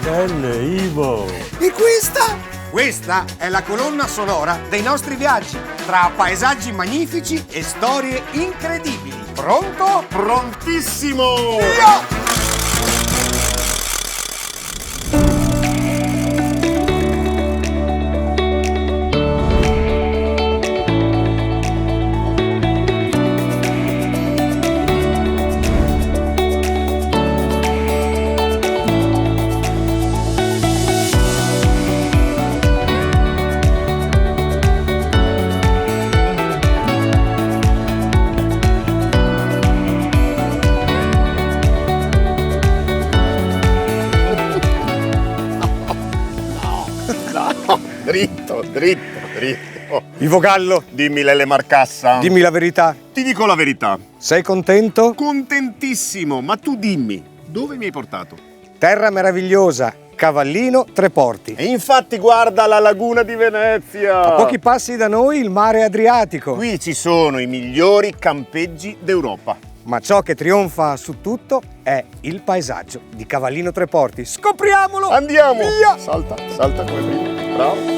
Stelle, Ivo! E questa? Questa è la colonna sonora dei nostri viaggi, tra paesaggi magnifici e storie incredibili. Pronto? Prontissimo! Via! Dritto. Ivo Gallo, Dimmi Lele Marcassa. dimmi la verità. Ti dico la verità. Sei contento? Contentissimo, ma tu dimmi, dove mi hai portato? Terra meravigliosa, Cavallino, Tre Porti. E infatti guarda la laguna di Venezia. A pochi passi da noi il mare Adriatico. Qui ci sono i migliori campeggi d'Europa. Ma ciò che trionfa su tutto è il paesaggio di Cavallino Tre Porti. Scopriamolo! Andiamo! Via! Salta come prima. Bravo.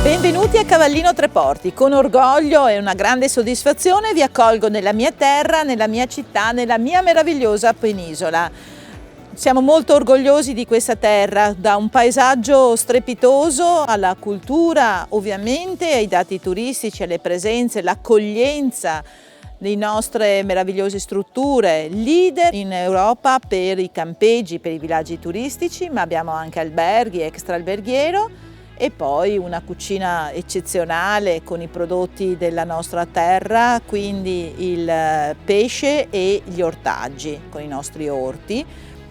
Benvenuti a Cavallino Tre Porti. Con orgoglio e una grande soddisfazione vi accolgo nella mia terra, nella mia città, nella mia meravigliosa penisola. Siamo molto orgogliosi di questa terra, da un paesaggio strepitoso alla cultura, ovviamente, ai dati turistici, alle presenze, l'accoglienza di nostre meravigliose strutture, leader in Europa per i campeggi, per i villaggi turistici, ma abbiamo anche alberghi, extra alberghiero e poi una cucina eccezionale con i prodotti della nostra terra, quindi il pesce e gli ortaggi con i nostri orti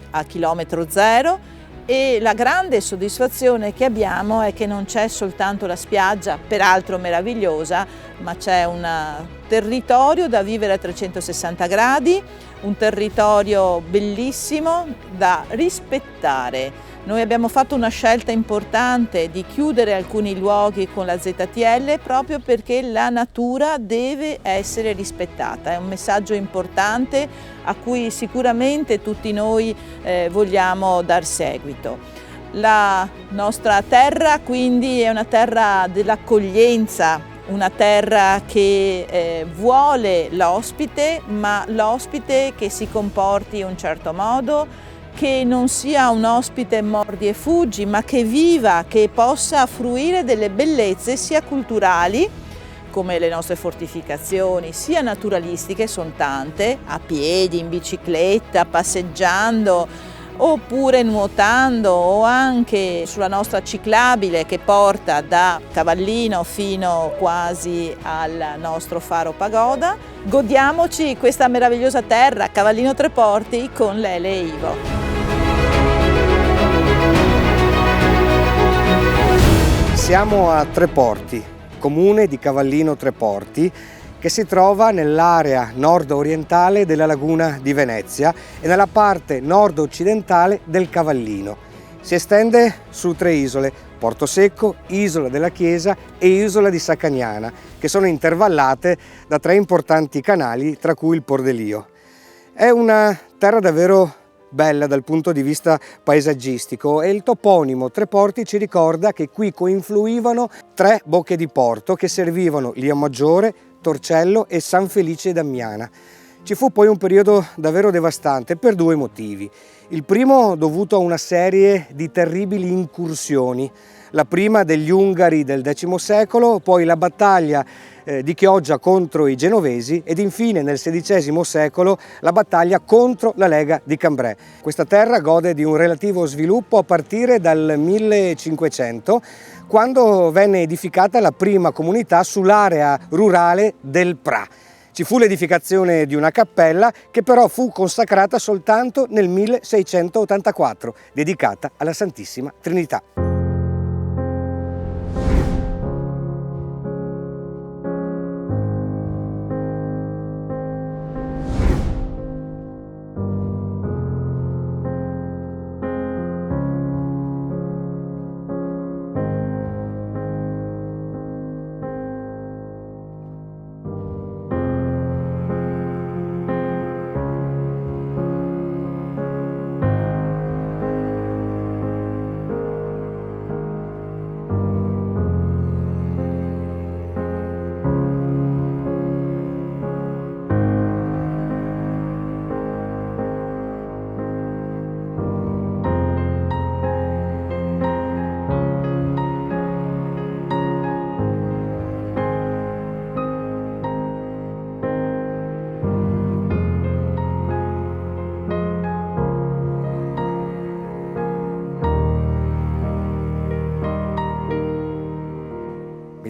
a chilometro zero. E la grande soddisfazione che abbiamo è che non c'è soltanto la spiaggia, peraltro meravigliosa, ma c'è un territorio da vivere a 360 gradi, un territorio bellissimo da rispettare. Noi abbiamo fatto una scelta importante di chiudere alcuni luoghi con la ZTL proprio perché la natura deve essere rispettata. È un messaggio importante a cui sicuramente tutti noi vogliamo dar seguito. La nostra terra quindi è una terra dell'accoglienza, una terra che vuole l'ospite, ma l'ospite che si comporti in un certo modo, che non sia un ospite mordi e fuggi, ma che viva, che possa fruire delle bellezze sia culturali, come le nostre fortificazioni, sia naturalistiche, sono tante, a piedi, in bicicletta, passeggiando, oppure nuotando o anche sulla nostra ciclabile che porta da Cavallino fino quasi al nostro faro pagoda. Godiamoci questa meravigliosa terra, Cavallino Tre Porti, con Lele e Ivo. Siamo a Tre Porti, comune di Cavallino Tre Porti, che si trova nell'area nord-orientale della laguna di Venezia e nella parte nord-occidentale del Cavallino. Si estende su 3 isole, Porto Secco, Isola della Chiesa e Isola di Saccagnana, che sono intervallate da 3 importanti canali, tra cui il Pordelio. È una terra davvero bella dal punto di vista paesaggistico e il toponimo Tre Porti ci ricorda che qui coinfluivano 3 bocche di porto che servivano Liamaggiore, Torcello e San Felice Damiana. Ci fu poi un periodo davvero devastante per 2 motivi. Il primo dovuto a una serie di terribili incursioni, la prima degli Ungari del X secolo, poi la battaglia di Chioggia contro i genovesi ed infine nel XVI secolo la battaglia contro la Lega di Cambrai. Questa terra gode di un relativo sviluppo a partire dal 1500, quando venne edificata la prima comunità sull'area rurale del Pra. Ci fu l'edificazione di una cappella che però fu consacrata soltanto nel 1684, dedicata alla Santissima Trinità.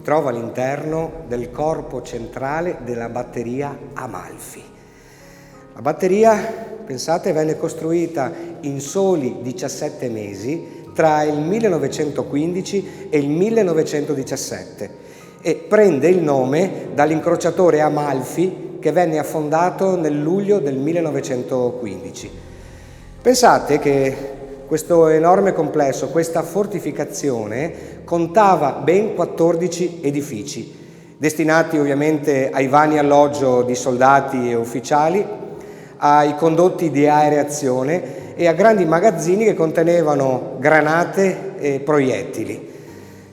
trova all'interno del corpo centrale della batteria Amalfi. La batteria, pensate, venne costruita in soli 17 mesi tra il 1915 e il 1917 e prende il nome dall'incrociatore Amalfi che venne affondato nel luglio del 1915. Pensate che questo enorme complesso, questa fortificazione, contava ben 14 edifici, destinati ovviamente ai vani alloggio di soldati e ufficiali, ai condotti di aereazione e a grandi magazzini che contenevano granate e proiettili.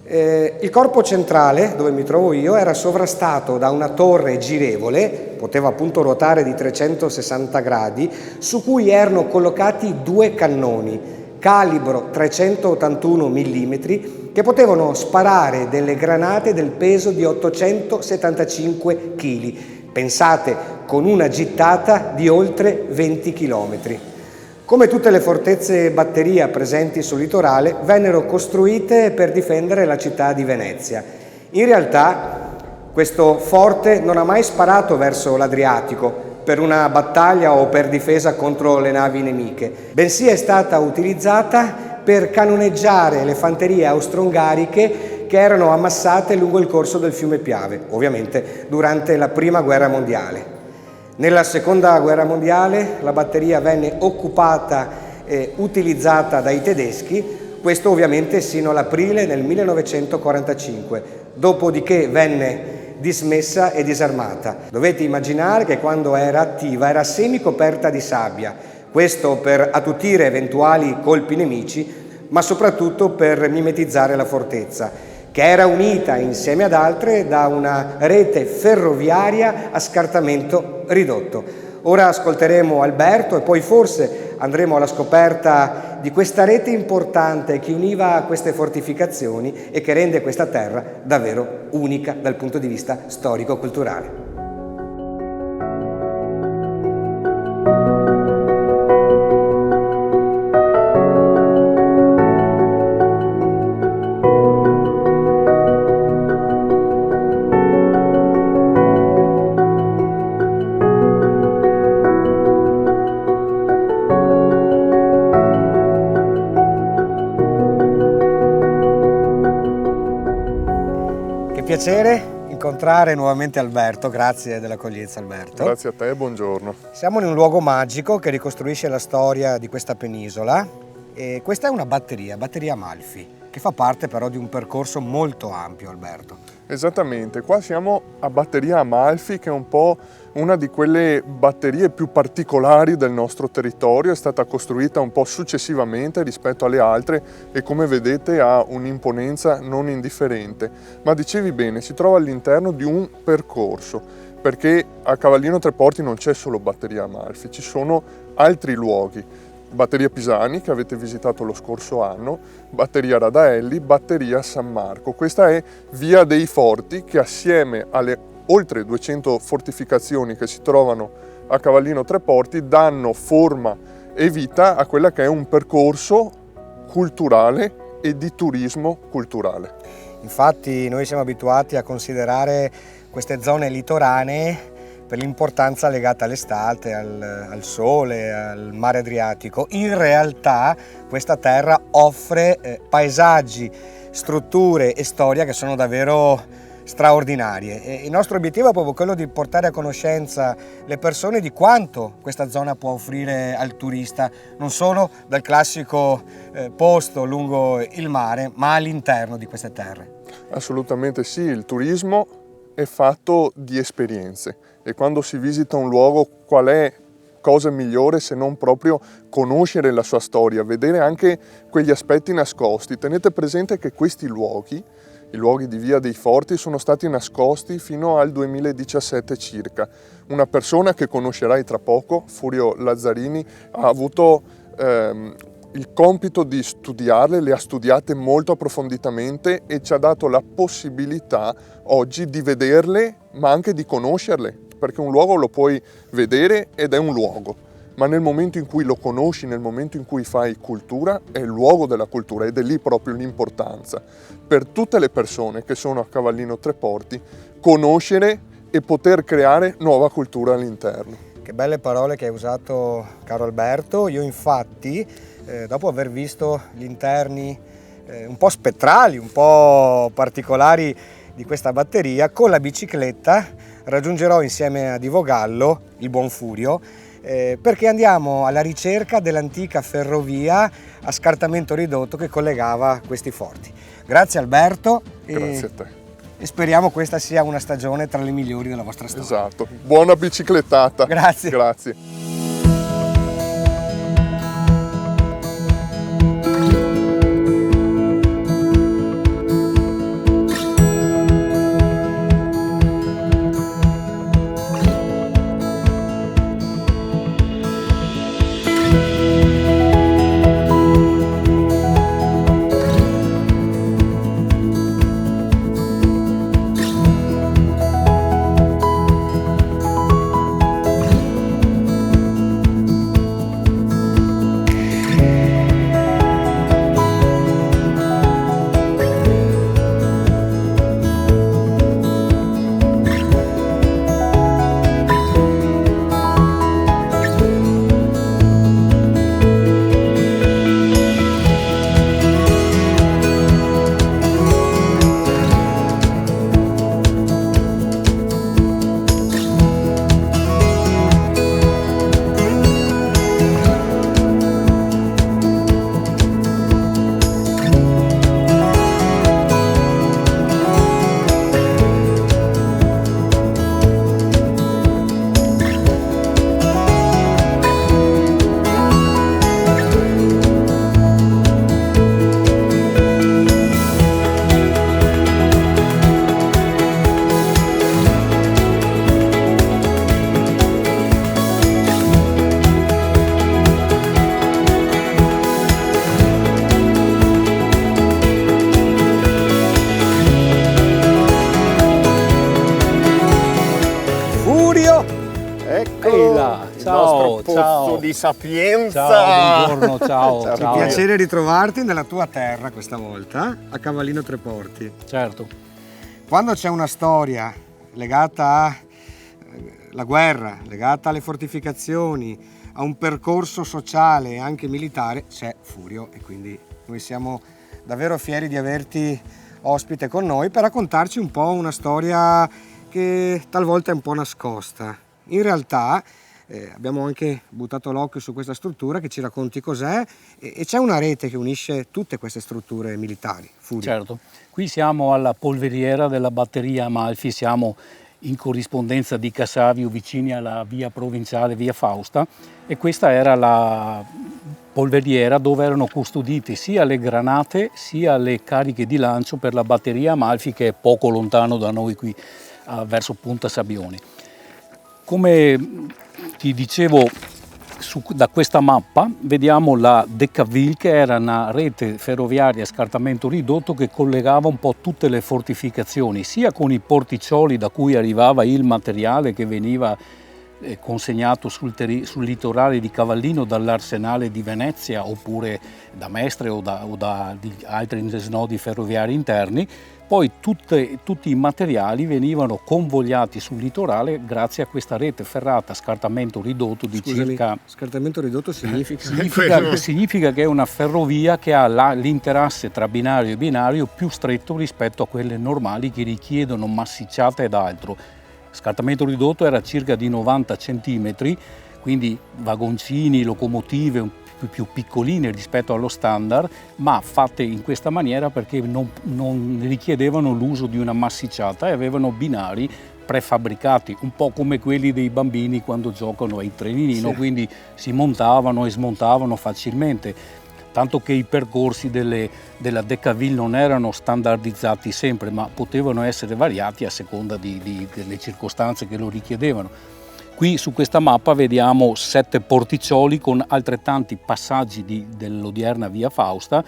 Il corpo centrale, dove mi trovo io, era sovrastato da una torre girevole, poteva appunto ruotare di 360 gradi, su cui erano collocati 2 cannoni calibro 381 mm che potevano sparare delle granate del peso di 875 kg. Pensate, con una gittata di oltre 20 km. Come tutte le fortezze batteria presenti sul litorale, vennero costruite per difendere la città di Venezia. In realtà, questo forte non ha mai sparato verso l'Adriatico per una battaglia o per difesa contro le navi nemiche, bensì è stata utilizzata per cannoneggiare le fanterie austro-ungariche che erano ammassate lungo il corso del fiume Piave, ovviamente durante la Prima Guerra Mondiale. Nella Seconda Guerra Mondiale la batteria venne occupata e utilizzata dai tedeschi, questo ovviamente sino all'aprile del 1945, dopodiché venne dismessa e disarmata. Dovete immaginare che quando era attiva era semicoperta di sabbia, questo per attutire eventuali colpi nemici, ma soprattutto per mimetizzare la fortezza, che era unita insieme ad altre da una rete ferroviaria a scartamento ridotto. Ora ascolteremo Alberto e poi forse andremo alla scoperta di questa rete importante che univa queste fortificazioni e che rende questa terra davvero unica dal punto di vista storico-culturale. Piacere incontrare nuovamente Alberto, grazie dell'accoglienza Alberto. Grazie a te, buongiorno. Siamo in un luogo magico che ricostruisce la storia di questa penisola e questa è una batteria Amalfi, che fa parte però di un percorso molto ampio, Alberto. Esattamente, qua siamo a Batteria Amalfi, che è un po' una di quelle batterie più particolari del nostro territorio, è stata costruita un po' successivamente rispetto alle altre e come vedete ha un'imponenza non indifferente. Ma dicevi bene, si trova all'interno di un percorso, perché a Cavallino Treporti non c'è solo Batteria Amalfi, ci sono altri luoghi. Batteria Pisani, che avete visitato lo scorso anno, Batteria Radaelli, Batteria San Marco. Questa è Via dei Forti, che assieme alle oltre 200 fortificazioni che si trovano a Cavallino Treporti danno forma e vita a quella che è un percorso culturale e di turismo culturale. Infatti noi siamo abituati a considerare queste zone litoranee per l'importanza legata all'estate, al sole, al mare Adriatico. In realtà questa terra offre paesaggi, strutture e storia che sono davvero straordinarie. E il nostro obiettivo è proprio quello di portare a conoscenza le persone di quanto questa zona può offrire al turista, non solo dal classico posto lungo il mare, ma all'interno di queste terre. Assolutamente sì, il turismo è fatto di esperienze e quando si visita un luogo qual è cosa migliore se non proprio conoscere la sua storia, vedere anche quegli aspetti nascosti. Tenete presente che questi luoghi, i luoghi di Via dei Forti, sono stati nascosti fino al 2017 circa. Una persona che conoscerai tra poco, Furio Lazzarini, ha avuto il compito di studiarle, le ha studiate molto approfonditamente e ci ha dato la possibilità oggi di vederle ma anche di conoscerle, perché un luogo lo puoi vedere ed è un luogo, ma nel momento in cui lo conosci, nel momento in cui fai cultura, è il luogo della cultura ed è lì proprio l'importanza per tutte le persone che sono a Cavallino Treporti conoscere e poter creare nuova cultura all'interno. Che belle parole che hai usato, caro Alberto. Io infatti, dopo aver visto gli interni un po' spettrali, un po' particolari di questa batteria, con la bicicletta raggiungerò insieme a Divo Gallo, il buon Furio, perché andiamo alla ricerca dell'antica ferrovia a scartamento ridotto che collegava questi forti. Grazie Alberto. Grazie a te. E speriamo questa sia una stagione tra le migliori della vostra storia. Esatto, buona biciclettata. Grazie. Grazie. Pozzo di Sapienza. Ciao, buongiorno, ciao. È un piacere ritrovarti nella tua terra questa volta, a Cavallino Treporti. Certo. Quando c'è una storia legata alla guerra, legata alle fortificazioni, a un percorso sociale e anche militare, c'è Furio, e quindi noi siamo davvero fieri di averti ospite con noi per raccontarci un po' una storia che talvolta è un po' nascosta. In realtà abbiamo anche buttato l'occhio su questa struttura, che ci racconti cos'è, e c'è una rete che unisce tutte queste strutture militari. Furio. Certo, qui siamo alla polveriera della batteria Amalfi, siamo in corrispondenza di Cassavio, vicini alla via provinciale, via Fausta, e questa era la polveriera dove erano custodite sia le granate sia le cariche di lancio per la batteria Amalfi, che è poco lontano da noi qui verso Punta Sabbioni. Come ti dicevo, da questa mappa vediamo la Deccaville, che era una rete ferroviaria a scartamento ridotto che collegava un po' tutte le fortificazioni, sia con i porticcioli da cui arrivava il materiale che veniva consegnato sul litorale di Cavallino dall'arsenale di Venezia, oppure da Mestre o da altri snodi ferroviari interni. Poi tutti i materiali venivano convogliati sul litorale grazie a questa rete ferrata a scartamento ridotto di circa... Scartamento ridotto significa? Significa che è una ferrovia che ha l'interasse tra binario e binario più stretto rispetto a quelle normali che richiedono massicciata ed altro. Scartamento ridotto era circa di 90 centimetri, quindi vagoncini, locomotive più piccoline rispetto allo standard, ma fatte in questa maniera perché non richiedevano l'uso di una massicciata e avevano binari prefabbricati, un po' come quelli dei bambini quando giocano ai trenino, sì. Quindi si montavano e smontavano facilmente, tanto che i percorsi della Deccaville non erano standardizzati sempre, ma potevano essere variati a seconda delle circostanze che lo richiedevano. Qui su questa mappa vediamo 7 porticcioli con altrettanti passaggi dell'odierna via Fausta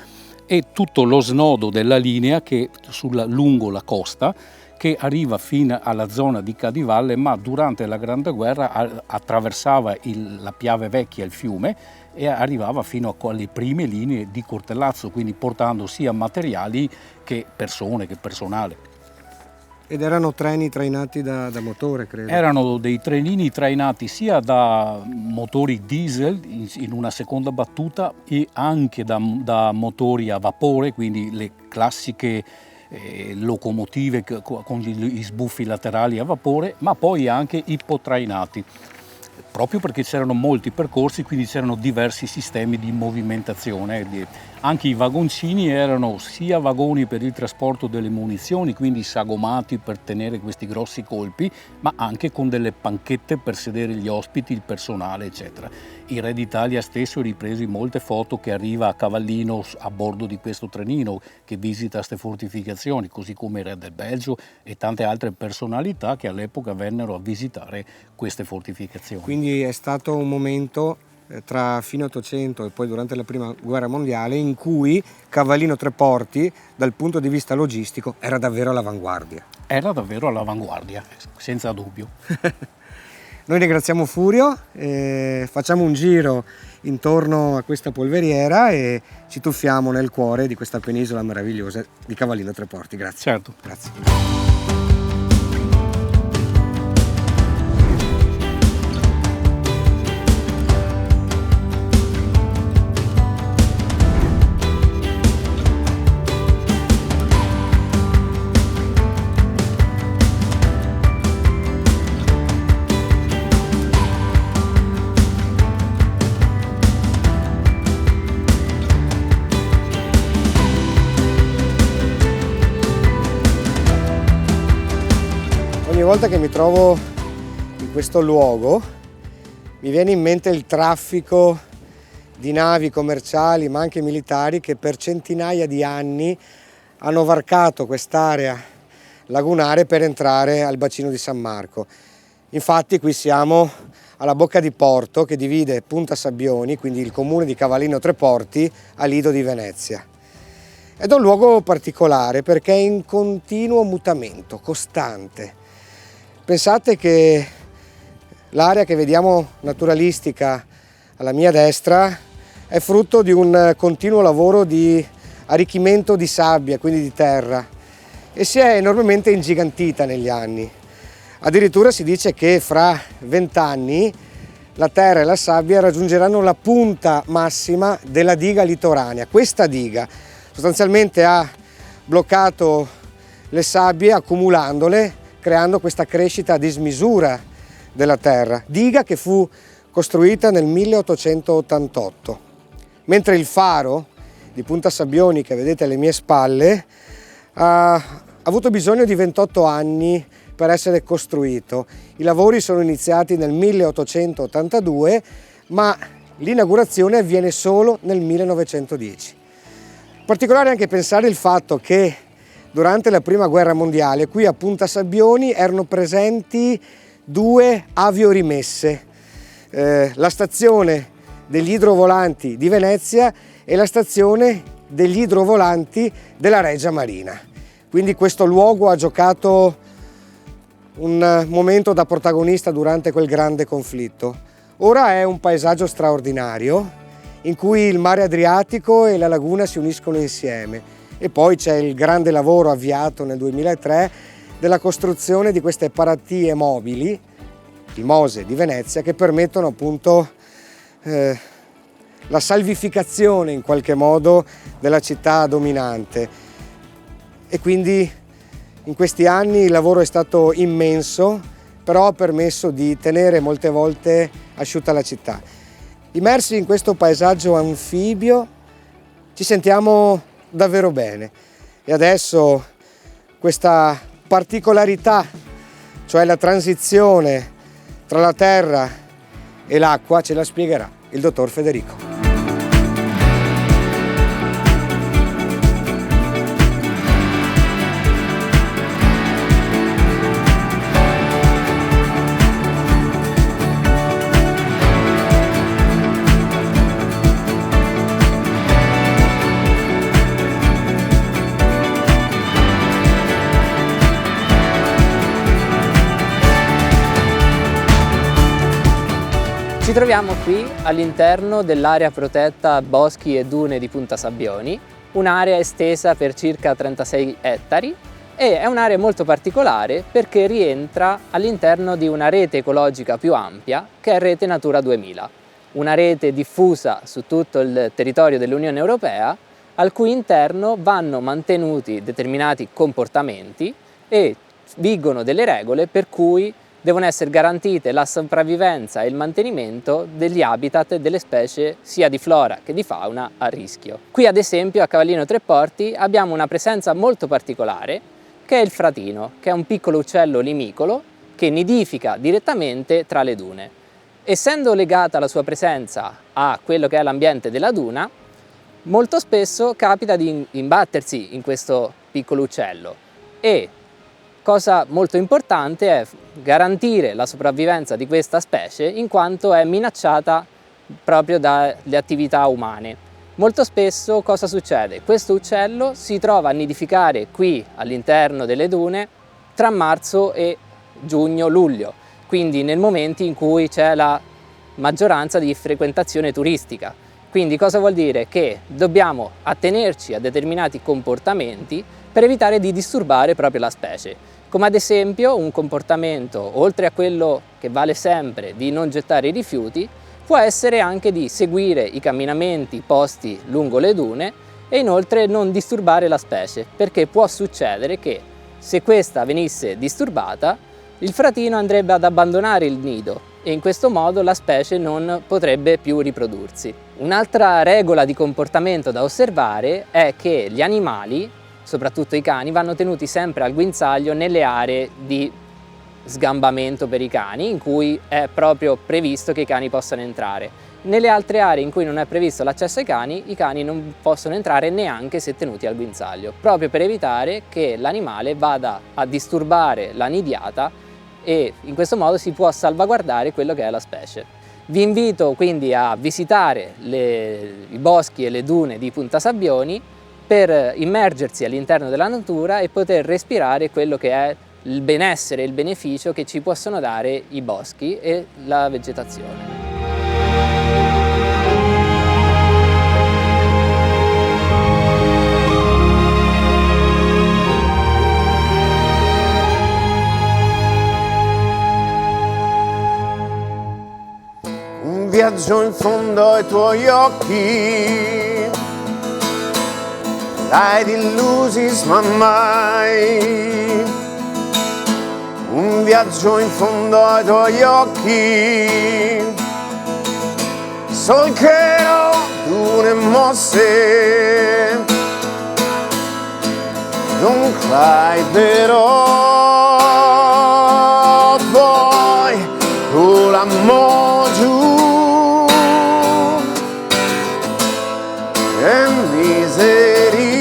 e tutto lo snodo della linea che lungo la costa, che arriva fino alla zona di Cadivalle, ma durante la Grande Guerra attraversava la Piave Vecchia, il fiume, e arrivava fino alle prime linee di Cortellazzo, quindi portando sia materiali che persone, che personale. Ed erano treni trainati da motore, credo. Erano dei trenini trainati sia da motori diesel in una seconda battuta e anche da motori a vapore, quindi le classiche locomotive con gli sbuffi laterali a vapore, ma poi anche ipotrainati, proprio perché c'erano molti percorsi, quindi c'erano diversi sistemi di movimentazione. Anche i vagoncini erano sia vagoni per il trasporto delle munizioni, quindi sagomati per tenere questi grossi colpi, ma anche con delle panchette per sedere gli ospiti, il personale, eccetera. Il Re d'Italia stesso ha ripreso molte foto che arriva a Cavallino a bordo di questo trenino, che visita queste fortificazioni, così come il Re del Belgio e tante altre personalità che all'epoca vennero a visitare queste fortificazioni. Quindi è stato un momento tra fine 800 e poi durante la Prima Guerra Mondiale in cui Cavallino Treporti, dal punto di vista logistico, era davvero all'avanguardia. Era davvero all'avanguardia, senza dubbio. Noi ringraziamo Furio, facciamo un giro intorno a questa polveriera e ci tuffiamo nel cuore di questa penisola meravigliosa di Cavallino Treporti. Grazie. Certo. Grazie. Ogni volta che mi trovo in questo luogo mi viene in mente il traffico di navi commerciali ma anche militari che per centinaia di anni hanno varcato quest'area lagunare per entrare al bacino di San Marco. Infatti qui siamo alla bocca di porto che divide Punta Sabbioni, quindi il comune di Cavallino Treporti, a Lido di Venezia. Ed è un luogo particolare perché è in continuo mutamento, costante. Pensate che l'area che vediamo naturalistica alla mia destra è frutto di un continuo lavoro di arricchimento di sabbia, quindi di terra, e si è enormemente ingigantita negli anni. Addirittura si dice che fra 20 anni la terra e la sabbia raggiungeranno la punta massima della diga litoranea. Questa diga sostanzialmente ha bloccato le sabbie accumulandole, creando questa crescita a dismisura della terra, diga che fu costruita nel 1888, mentre il faro di Punta Sabbioni che vedete alle mie spalle ha avuto bisogno di 28 anni per essere costruito. I lavori sono iniziati nel 1882, ma l'inaugurazione avviene solo nel 1910. Particolare anche pensare il fatto che durante la Prima Guerra Mondiale qui a Punta Sabbioni erano presenti 2 aviorimesse, la stazione degli idrovolanti di Venezia e la stazione degli idrovolanti della Regia Marina. Quindi questo luogo ha giocato un momento da protagonista durante quel grande conflitto. Ora è un paesaggio straordinario in cui il mare Adriatico e la laguna si uniscono insieme. E poi c'è il grande lavoro avviato nel 2003 della costruzione di queste paratie mobili, il Mose di Venezia, che permettono appunto la salvificazione in qualche modo della città dominante. E quindi in questi anni il lavoro è stato immenso, però ha permesso di tenere molte volte asciutta la città. Immersi in questo paesaggio anfibio ci sentiamo davvero bene e adesso questa particolarità, cioè la transizione tra la terra e l'acqua, ce la spiegherà il dottor Federico. troviamo qui all'interno dell'area protetta Boschi e Dune di Punta Sabbioni, un'area estesa per circa 36 ettari e è un'area molto particolare perché rientra all'interno di una rete ecologica più ampia che è Rete Natura 2000, una rete diffusa su tutto il territorio dell'Unione Europea al cui interno vanno mantenuti determinati comportamenti e vigono delle regole per cui devono essere garantite la sopravvivenza e il mantenimento degli habitat e delle specie sia di flora che di fauna a rischio. Qui ad esempio a Cavallino Tre Porti abbiamo una presenza molto particolare che è il fratino, che è un piccolo uccello limicolo che nidifica direttamente tra le dune. Essendo legata la sua presenza a quello che è l'ambiente della duna, molto spesso capita di imbattersi in questo piccolo uccello e cosa molto importante è garantire la sopravvivenza di questa specie in quanto è minacciata proprio dalle attività umane. Molto spesso cosa succede? Questo uccello si trova a nidificare qui all'interno delle dune tra marzo e giugno-luglio, quindi nel momento in cui c'è la maggioranza di frequentazione turistica. Quindi cosa vuol dire? Che dobbiamo attenerci a determinati comportamenti per evitare di disturbare proprio la specie. Come ad esempio un comportamento, oltre a quello che vale sempre di non gettare i rifiuti, può essere anche di seguire i camminamenti posti lungo le dune e inoltre non disturbare la specie, perché può succedere che se questa venisse disturbata il fratino andrebbe ad abbandonare il nido e in questo modo la specie non potrebbe più riprodursi. Un'altra regola di comportamento da osservare è che gli animali, soprattutto i cani, vanno tenuti sempre al guinzaglio nelle aree di sgambamento per i cani, in cui è proprio previsto che i cani possano entrare. Nelle altre aree in cui non è previsto l'accesso ai cani non possono entrare neanche se tenuti al guinzaglio, proprio per evitare che l'animale vada a disturbare la nidiata e in questo modo si può salvaguardare quello che è la specie. Vi invito quindi a visitare i boschi e le dune di Punta Sabbioni per immergersi all'interno della natura e poter respirare quello che è il benessere e il beneficio che ci possono dare i boschi e la vegetazione. Un viaggio in fondo ai tuoi occhi, dai illusi ma mai. Un viaggio in fondo ai tuoi occhi, solcherò dune mosse, non cry però poi con l'amore giù e miseria.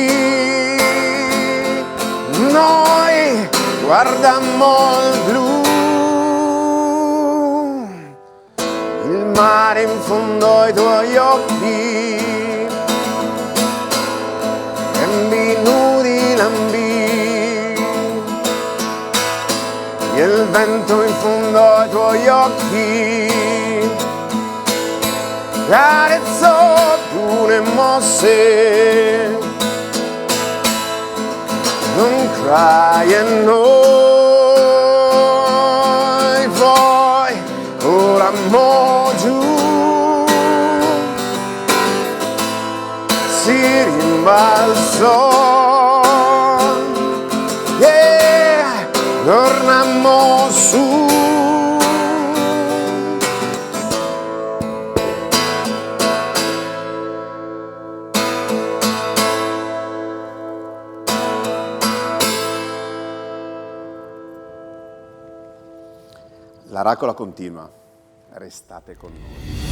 Noi guardammo il blu, il mare in fondo ai tuoi occhi, e nudi lambì, e il vento in fondo ai tuoi occhi, carezzò dune mosse. Non cry e noi poi ora mo giù si rimbalzò, yeah, tornammo su. La racola continua, restate con noi.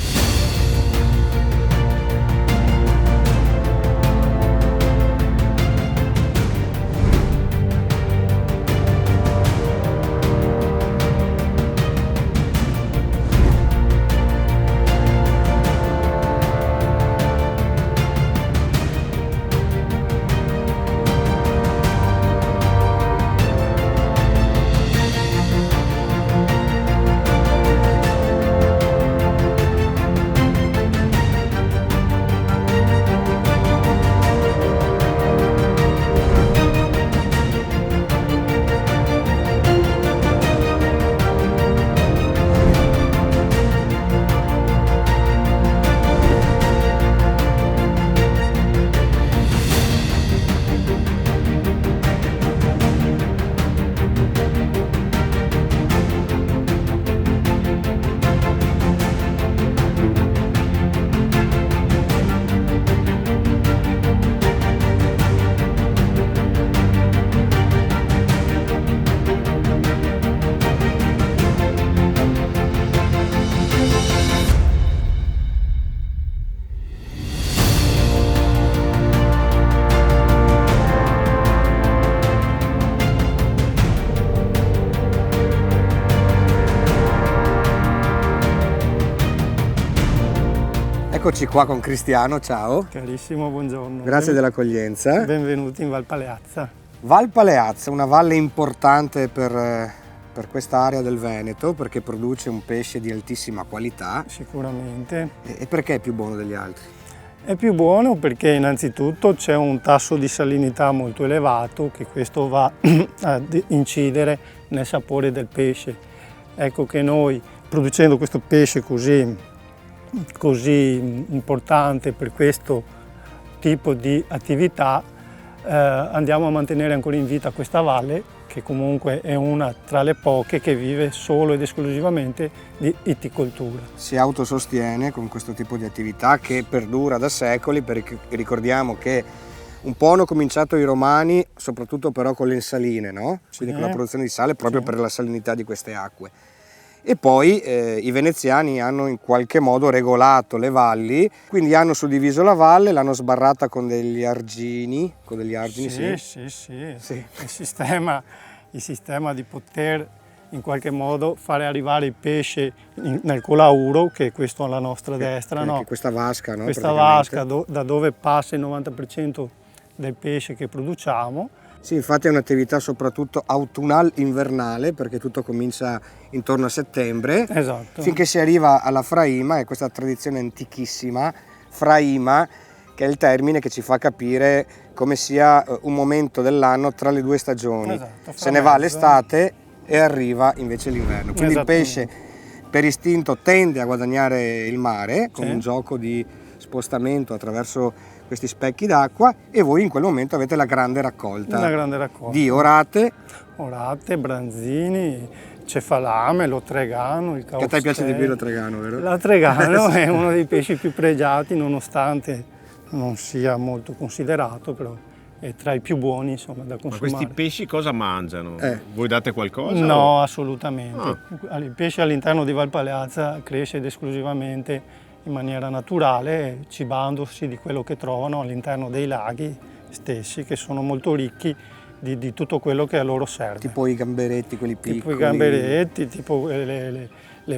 Eccoci qua con Cristiano, ciao. Carissimo, buongiorno. Grazie dell'accoglienza. Benvenuti in Val Paleazza. Val Paleazza, una valle importante per quest'area del Veneto perché produce un pesce di altissima qualità. Sicuramente. E perché è più buono degli altri? È più buono perché innanzitutto c'è un tasso di salinità molto elevato, che questo va ad incidere nel sapore del pesce. Ecco che noi, producendo questo pesce così importante per questo tipo di attività, andiamo a mantenere ancora in vita questa valle, che comunque è una tra le poche che vive solo ed esclusivamente di itticoltura. Si autosostiene con questo tipo di attività che perdura da secoli, perché ricordiamo che un po' hanno cominciato i romani, soprattutto però con le insaline, no? Quindi con la produzione di sale proprio per la salinità di queste acque. E poi i veneziani hanno in qualche modo regolato le valli, quindi hanno suddiviso la valle, l'hanno sbarrata con degli argini, Sì. Il sistema di poter in qualche modo fare arrivare il pesce nel colauro, che è questo alla nostra destra, no? Questa vasca, no? Questa vasca da dove passa il 90% del pesce che produciamo. Sì, infatti è un'attività soprattutto autunnal-invernale, perché tutto comincia intorno a settembre, Esatto. finché si arriva alla fraima, e questa tradizione antichissima, fraima, che è il termine che ci fa capire come sia un momento dell'anno tra le due stagioni. Esatto, se ne va l'estate e arriva invece l'inverno. Quindi il pesce per istinto tende a guadagnare il mare con un gioco di spostamento attraverso questi specchi d'acqua, e voi in quel momento avete la grande raccolta, di orate, branzini, cefalame, l'otregano, il causcello. Che a te piace di più l'otregano, vero? L'otregano è uno dei pesci più pregiati, nonostante non sia molto considerato, però è tra i più buoni, insomma, da consumare. Ma questi pesci cosa mangiano? Voi date qualcosa? No, assolutamente. Il pesce all'interno di Val Paleazza cresce ed esclusivamente in maniera naturale, cibandosi di quello che trovano all'interno dei laghi stessi, che sono molto ricchi di tutto quello che a loro serve. Tipo i gamberetti, quelli piccoli. Tipo i gamberetti, tipo le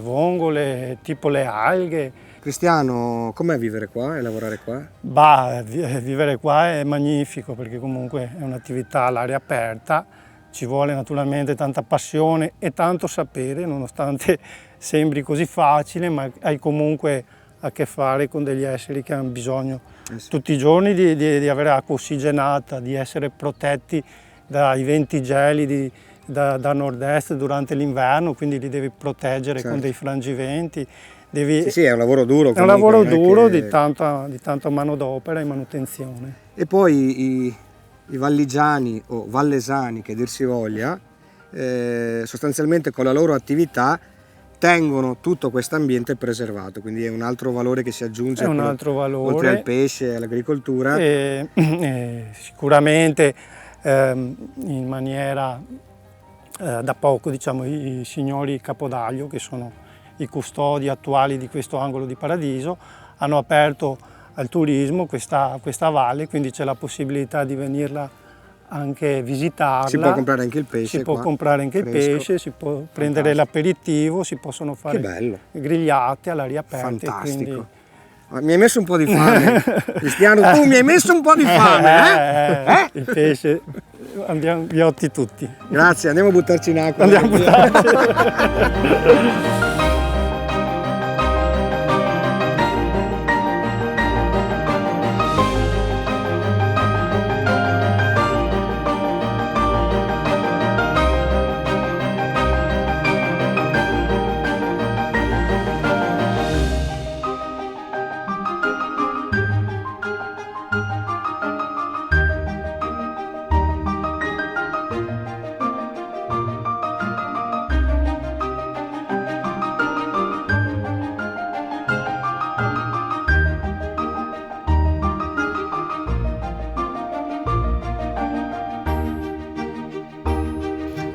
vongole, tipo le alghe. Cristiano, com'è vivere qua e lavorare qua? Vivere qua è magnifico, perché comunque è un'attività all'aria aperta, ci vuole naturalmente tanta passione e tanto sapere, nonostante sembri così facile, ma hai comunque a che fare con degli esseri che hanno bisogno tutti i giorni di avere acqua ossigenata, di essere protetti dai venti gelidi da nord-est durante l'inverno, quindi li devi proteggere con dei frangiventi. Sì, è un lavoro duro. È un lavoro duro di tanta manodopera e manutenzione. E poi i valligiani o vallesani, che dir si voglia, sostanzialmente con la loro attività tengono tutto questo ambiente preservato, quindi è un altro valore che si aggiunge oltre al pesce e all'agricoltura. Sicuramente in maniera da poco, diciamo, i signori Capodaglio, che sono i custodi attuali di questo angolo di paradiso, hanno aperto al turismo questa valle, quindi c'è la possibilità di venirla anche visitarla. Si può comprare anche il pesce. Si può comprare anche il pesce, si può prendere l'aperitivo, si possono fare grigliate all'aria aperta. Fantastico. Quindi... Mi hai messo un po' di fame, Cristiano, tu mi hai messo un po' di fame, Il pesce, andiamo ghiotti tutti. Grazie, andiamo a buttarci in acqua. Andiamo a buttarci.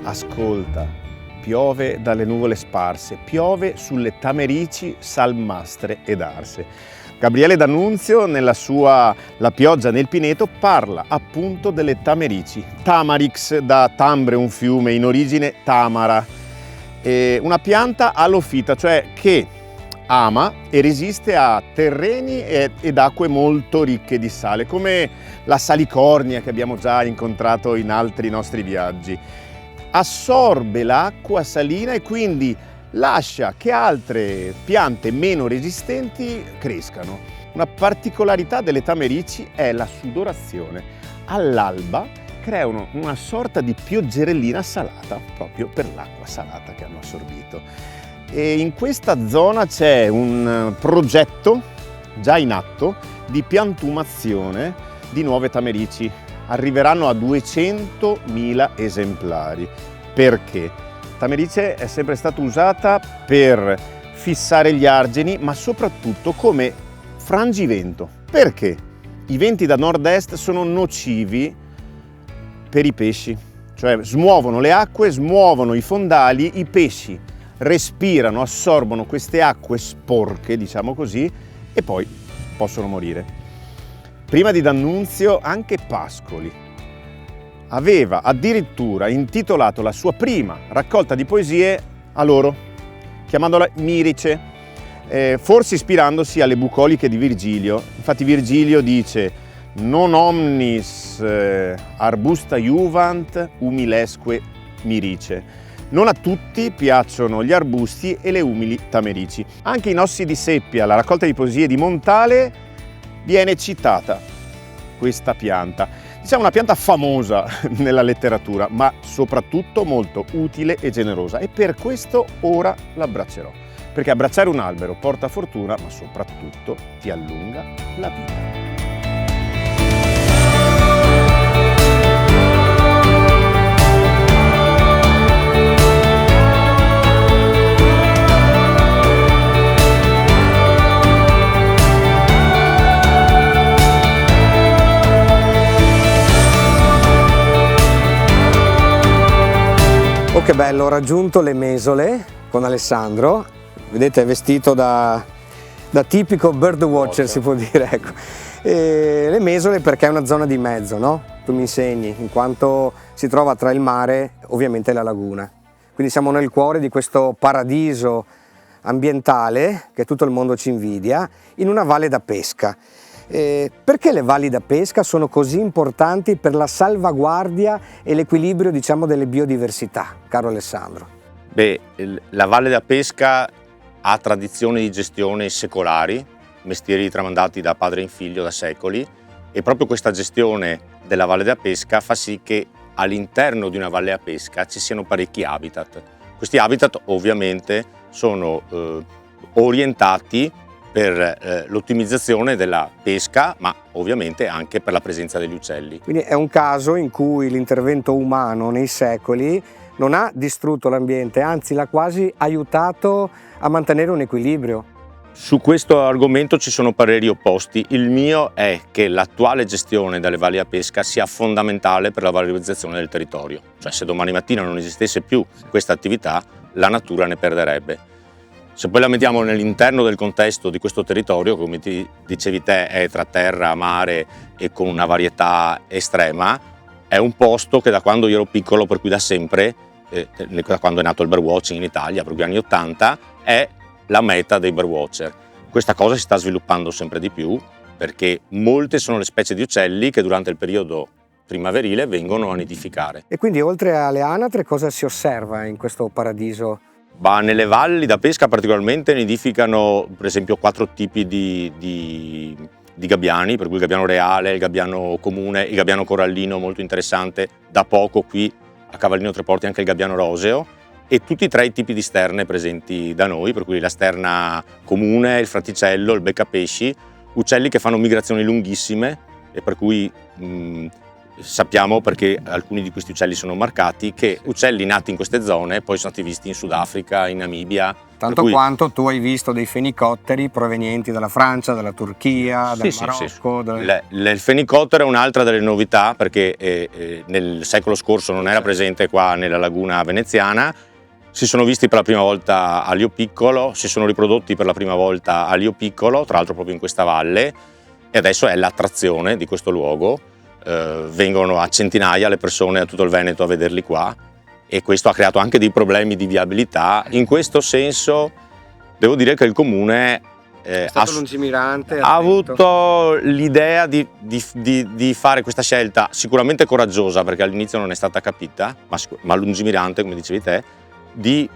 Ascolta, piove dalle nuvole sparse, piove sulle tamerici, salmastre ed arse. Gabriele D'Annunzio, nella sua La pioggia nel Pineto, parla appunto delle tamerici. Tamarix, da Tambre, un fiume, in origine Tamara, una pianta alofita, cioè che ama e resiste a terreni ed acque molto ricche di sale, come la salicornia che abbiamo già incontrato in altri nostri viaggi. Assorbe l'acqua salina e quindi lascia che altre piante meno resistenti crescano. Una particolarità delle tamerici è la sudorazione. All'alba creano una sorta di pioggerellina salata proprio per l'acqua salata che hanno assorbito. E in questa zona c'è un progetto già in atto di piantumazione di nuove tamerici. Arriveranno a 200.000 esemplari. Perché? Tamerice è sempre stata usata per fissare gli argini, ma soprattutto come frangivento. Perché? I venti da nord-est sono nocivi per i pesci, cioè smuovono le acque, smuovono i fondali, i pesci respirano, assorbono queste acque sporche, diciamo così, e poi possono morire. Prima di D'Annunzio anche Pascoli aveva addirittura intitolato la sua prima raccolta di poesie a loro, chiamandola Mirice, forse ispirandosi alle bucoliche di Virgilio. Infatti Virgilio dice: non omnis arbusta juvant umilesque mirice. Non a tutti piacciono gli arbusti e le umili tamerici. Anche in Ossi di Seppia, la raccolta di poesie di Montale, viene citata questa pianta. Diciamo una pianta famosa nella letteratura, ma soprattutto molto utile e generosa. E per questo ora l'abbraccerò. Perché abbracciare un albero porta fortuna, ma soprattutto ti allunga la vita. Oh, che bello, ho raggiunto le Mesole con Alessandro. Vedete, è vestito da tipico bird watcher, si può dire, ecco. E le Mesole perché è una zona di mezzo, no? Tu mi insegni, in quanto si trova tra il mare e ovviamente la laguna. Quindi siamo nel cuore di questo paradiso ambientale che tutto il mondo ci invidia, in una valle da pesca. Perché le valli da pesca sono così importanti per la salvaguardia e l'equilibrio, diciamo, delle biodiversità, caro Alessandro? Beh, la valle da pesca ha tradizioni di gestione secolari, mestieri tramandati da padre in figlio da secoli, e proprio questa gestione della valle da pesca fa sì che all'interno di una valle da pesca ci siano parecchi habitat. Questi habitat ovviamente sono orientati per l'ottimizzazione della pesca, ma ovviamente anche per la presenza degli uccelli. Quindi è un caso in cui l'intervento umano nei secoli non ha distrutto l'ambiente, anzi l'ha quasi aiutato a mantenere un equilibrio. Su questo argomento ci sono pareri opposti. Il mio è che l'attuale gestione delle valli a pesca sia fondamentale per la valorizzazione del territorio. Cioè, se domani mattina non esistesse più questa attività, la natura ne perderebbe. Se poi la mettiamo nell'interno del contesto di questo territorio, come ti dicevi te, è tra terra, mare e con una varietà estrema, è un posto che da quando io ero piccolo, per cui da sempre, da quando è nato il birdwatching in Italia, proprio gli anni 80, è la meta dei birdwatcher. Questa cosa si sta sviluppando sempre di più, perché molte sono le specie di uccelli che durante il periodo primaverile vengono a nidificare. E quindi oltre alle anatre cosa si osserva in questo paradiso? Nelle valli da pesca particolarmente nidificano per esempio 4 tipi di gabbiani, per cui il gabbiano reale, il gabbiano comune, il gabbiano corallino molto interessante, da poco qui a Cavallino Tre Porti anche il gabbiano roseo, e tutti e 3 i tipi di sterne presenti da noi, per cui la sterna comune, il fraticello, il beccapesci, uccelli che fanno migrazioni lunghissime e per cui sappiamo, perché alcuni di questi uccelli sono marcati, che uccelli nati in queste zone poi sono stati visti in Sudafrica, in Namibia. Tanto quanto tu hai visto dei fenicotteri provenienti dalla Francia, dalla Turchia, dal Marocco. Il fenicottero è un'altra delle novità, perché nel secolo scorso non era presente qua nella laguna veneziana. Si sono visti per la prima volta a Lio Piccolo, si sono riprodotti per la prima volta a Lio Piccolo, tra l'altro proprio in questa valle, e adesso è l'attrazione di questo luogo. Vengono a centinaia le persone da tutto il Veneto a vederli qua, e questo ha creato anche dei problemi di viabilità. In questo senso Devo dire che il comune È stato lungimirante, ha attento. avuto l'idea di fare questa scelta sicuramente coraggiosa, perché all'inizio non è stata capita, ma lungimirante, come dicevi te, di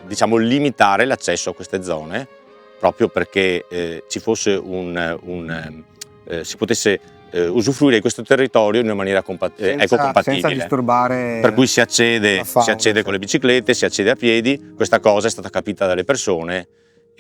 diciamo, limitare l'accesso a queste zone, proprio perché ci fosse si potesse usufruire di questo territorio in una maniera ecocompatibile. Senza disturbare. Per cui si accede la fauna, con le biciclette, si accede a piedi. Questa cosa è stata capita dalle persone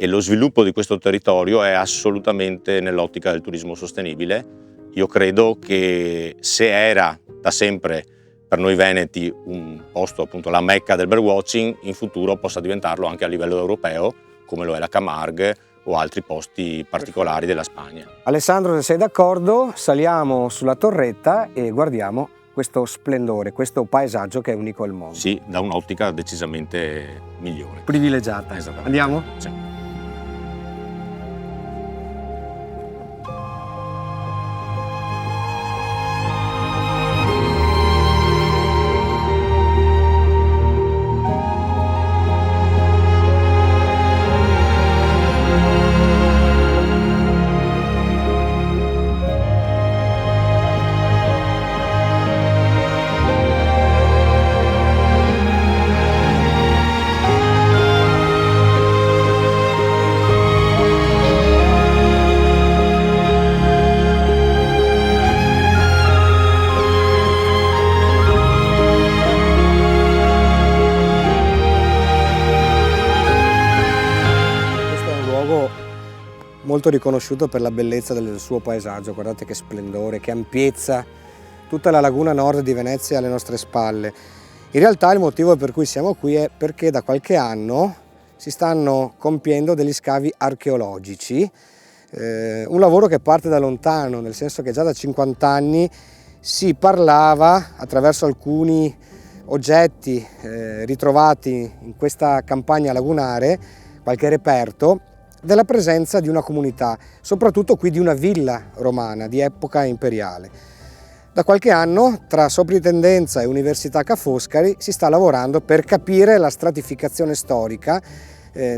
e lo sviluppo di questo territorio è assolutamente nell'ottica del turismo sostenibile. Io credo che se era da sempre per noi veneti un posto, appunto la mecca del birdwatching, in futuro possa diventarlo anche a livello europeo, come lo è la Camargue o altri posti particolari della Spagna. Alessandro, se sei d'accordo, saliamo sulla torretta e guardiamo questo splendore, questo paesaggio che è unico al mondo. Sì, da un'ottica decisamente migliore. Privilegiata. Esattamente. Andiamo? Sì. Molto riconosciuto per la bellezza del suo paesaggio, guardate che splendore, che ampiezza, tutta la laguna nord di Venezia alle nostre spalle. In realtà il motivo per cui siamo qui è perché da qualche anno si stanno compiendo degli scavi archeologici, un lavoro che parte da lontano, nel senso che già da 50 anni si parlava attraverso alcuni oggetti ritrovati in questa campagna lagunare, qualche reperto, della presenza di una comunità, soprattutto qui di una villa romana di epoca imperiale. Da qualche anno, tra Soprintendenza e Università Ca' Foscari, si sta lavorando per capire la stratificazione storica,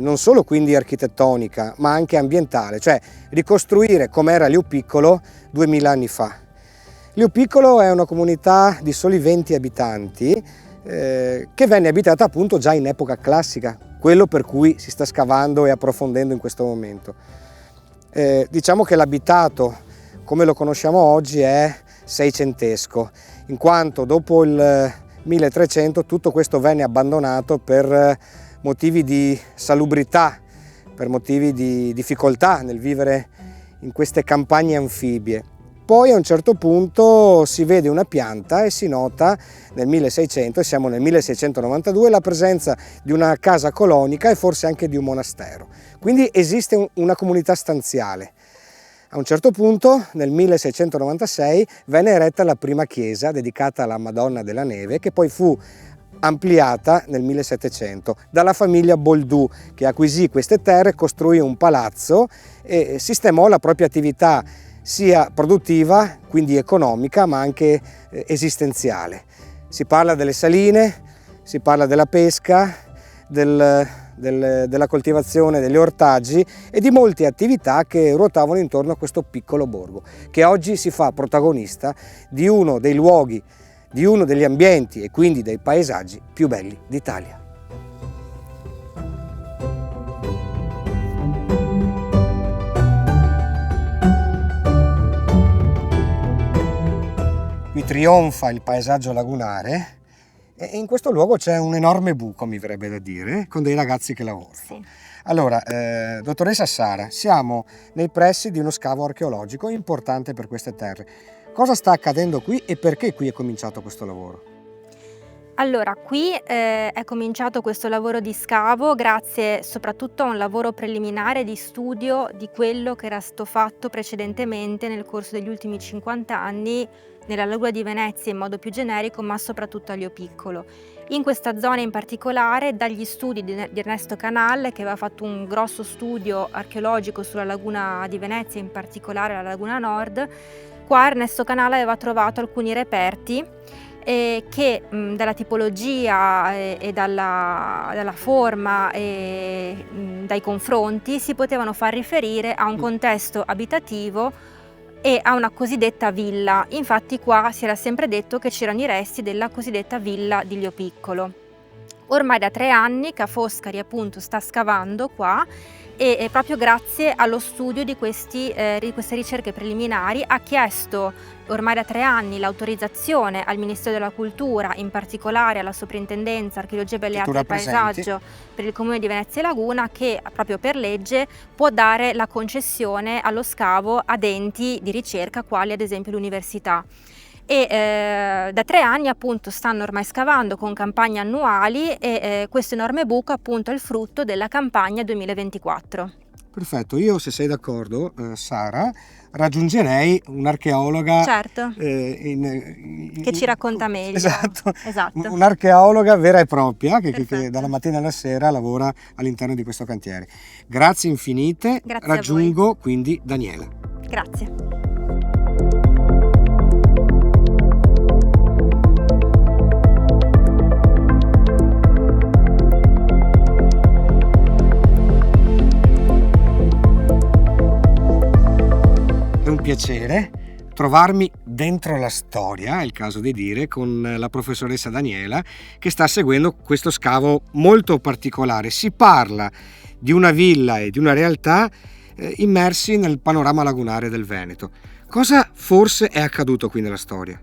non solo quindi architettonica, ma anche ambientale, cioè ricostruire com'era Liu Piccolo 2000 anni fa. Liu Piccolo è una comunità di soli 20 abitanti che venne abitata appunto già in epoca classica, quello per cui si sta scavando e approfondendo in questo momento. Diciamo che l'abitato, come lo conosciamo oggi, è seicentesco, in quanto dopo il 1300 tutto questo venne abbandonato per motivi di salubrità, per motivi di difficoltà nel vivere in queste campagne anfibie. Poi a un certo punto si vede una pianta e si nota nel 1600, e siamo nel 1692, la presenza di una casa colonica e forse anche di un monastero. Quindi esiste una comunità stanziale. A un certo punto, nel 1696, venne eretta la prima chiesa dedicata alla Madonna della Neve, che poi fu ampliata nel 1700 dalla famiglia Boldù, che acquisì queste terre, costruì un palazzo e sistemò la propria attività sia produttiva, quindi economica, ma anche esistenziale. Si parla delle saline, si parla della pesca, della coltivazione degli ortaggi e di molte attività che ruotavano intorno a questo piccolo borgo, che oggi si fa protagonista di uno dei luoghi, di uno degli ambienti e quindi dei paesaggi più belli d'Italia. Qui trionfa il paesaggio lagunare e in questo luogo c'è un enorme buco, mi verrebbe da dire, con dei ragazzi che lavorano. Sì. Allora, dottoressa Sara, siamo nei pressi di uno scavo archeologico importante per queste terre. Cosa sta accadendo qui e perché qui è cominciato questo lavoro? Allora, qui è cominciato questo lavoro di scavo grazie soprattutto a un lavoro preliminare di studio di quello che era stato fatto precedentemente nel corso degli ultimi 50 anni nella laguna di Venezia in modo più generico, ma soprattutto a Liu Piccolo. In questa zona in particolare, dagli studi di Ernesto Canal, che aveva fatto un grosso studio archeologico sulla laguna di Venezia, in particolare la laguna nord, qua Ernesto Canal aveva trovato alcuni reperti che dalla tipologia e dalla forma e dai confronti si potevano far riferire a un contesto abitativo e a una cosiddetta villa. Infatti qua si era sempre detto che c'erano i resti della cosiddetta villa di Lio Piccolo. Ormai da 3 anni Ca' Foscari appunto sta scavando qua e proprio grazie allo studio di queste ricerche preliminari ha chiesto ormai da 3 anni l'autorizzazione al Ministero della Cultura, in particolare alla Soprintendenza Archeologia, Belle Arti e Paesaggio per il Comune di Venezia e Laguna, che proprio per legge può dare la concessione allo scavo ad enti di ricerca quali ad esempio l'università. E da 3 anni appunto stanno ormai scavando con campagne annuali e questo enorme buco appunto è il frutto della campagna 2024. Perfetto, io se sei d'accordo Sara raggiungerei un'archeologa, certo, che ci racconta meglio. Esatto. Esatto. Un'archeologa vera e propria che dalla mattina alla sera lavora all'interno di questo cantiere. Grazie infinite. Grazie. Raggiungo quindi Daniela. Grazie. Piacere trovarmi dentro la storia, è il caso di dire, con la professoressa Daniela che sta seguendo questo scavo molto particolare. Si parla di una villa e di una realtà immersi nel panorama lagunare del Veneto. Cosa forse è accaduto qui nella storia?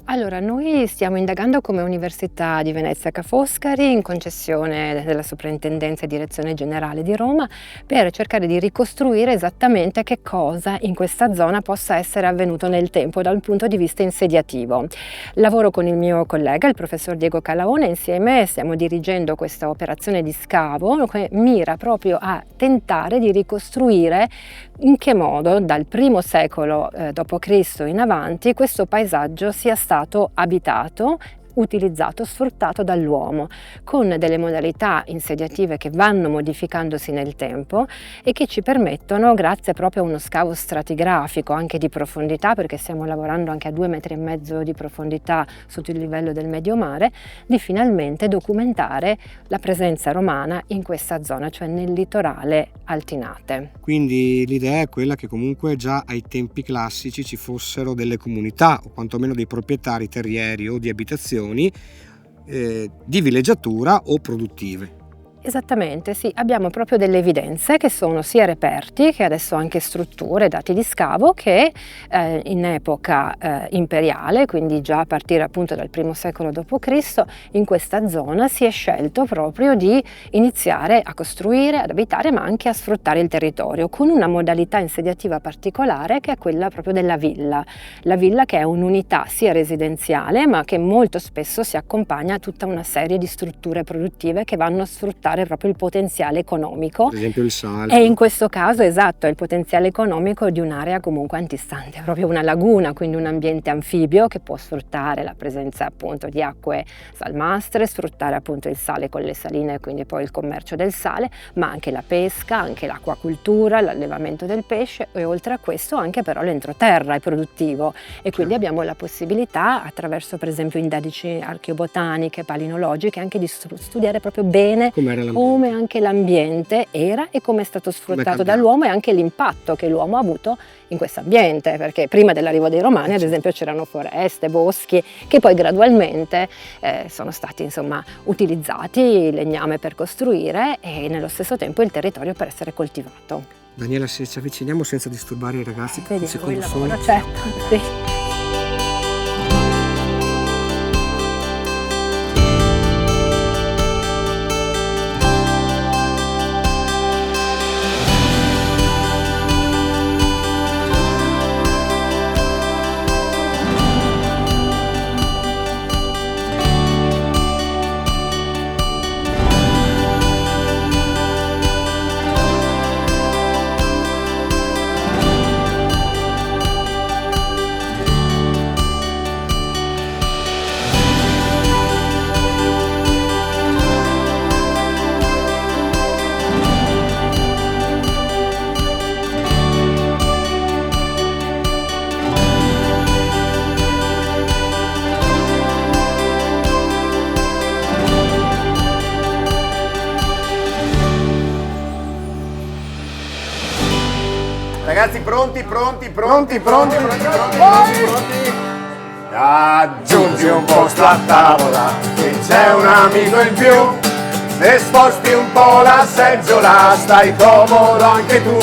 Allora, noi stiamo indagando come Università di Venezia Ca' Foscari, in concessione della Soprintendenza e Direzione Generale di Roma, per cercare di ricostruire esattamente che cosa in questa zona possa essere avvenuto nel tempo dal punto di vista insediativo. Lavoro con il mio collega, il professor Diego Calaone, insieme stiamo dirigendo questa operazione di scavo che mira proprio a tentare di ricostruire in che modo dal I secolo d.C. in avanti questo paesaggio sia stato abitato, utilizzato, sfruttato dall'uomo, con delle modalità insediative che vanno modificandosi nel tempo e che ci permettono, grazie proprio a uno scavo stratigrafico anche di profondità, perché stiamo lavorando anche a 2,5 metri di profondità sotto il livello del medio mare, di finalmente documentare la presenza romana in questa zona, cioè nel litorale altinate. Quindi l'idea è quella che comunque già ai tempi classici ci fossero delle comunità o quantomeno dei proprietari terrieri o di abitazioni di villeggiatura o produttive. Esattamente, sì, abbiamo proprio delle evidenze che sono sia reperti che adesso anche strutture, dati di scavo, che in epoca imperiale, quindi già a partire appunto dal I secolo d.C., in questa zona si è scelto proprio di iniziare a costruire, ad abitare, ma anche a sfruttare il territorio, con una modalità insediativa particolare che è quella proprio della villa. La villa, che è un'unità sia residenziale, ma che molto spesso si accompagna a tutta una serie di strutture produttive che vanno a sfruttare proprio il potenziale economico. Per esempio il sale. E in questo caso, esatto, è il potenziale economico di un'area comunque antistante, proprio una laguna, quindi un ambiente anfibio che può sfruttare la presenza appunto di acque salmastre, sfruttare appunto il sale con le saline e quindi poi il commercio del sale, ma anche la pesca, anche l'acquacultura, l'allevamento del pesce e oltre a questo anche però l'entroterra è produttivo e quindi abbiamo la possibilità, attraverso per esempio indagini archeobotaniche, palinologiche, anche di studiare proprio bene come anche l'ambiente era e come è stato sfruttato dall'uomo e anche l'impatto che l'uomo ha avuto in questo ambiente, perché prima dell'arrivo dei Romani ad esempio c'erano foreste, boschi che poi gradualmente sono stati insomma utilizzati, legname per costruire e nello stesso tempo il territorio per essere coltivato. Daniela, se ci avviciniamo senza disturbare i ragazzi, vediamo un secondo il solo. lavoro, certo, sì. pronti. Aggiungi un posto a tavola, qui c'è un amico in più. Se sposti un po' la seggiola, stai comodo anche tu.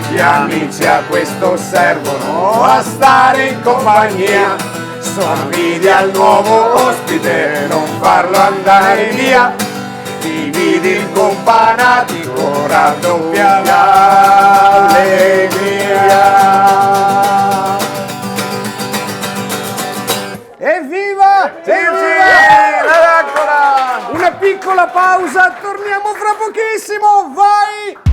Gli amici a questo servono, a stare in compagnia. Sorridi al nuovo ospite, non farlo andare via. Dividi il companatico, raddoppia l'allegria. Evviva! Eccola! Una piccola pausa, torniamo fra pochissimo, vai!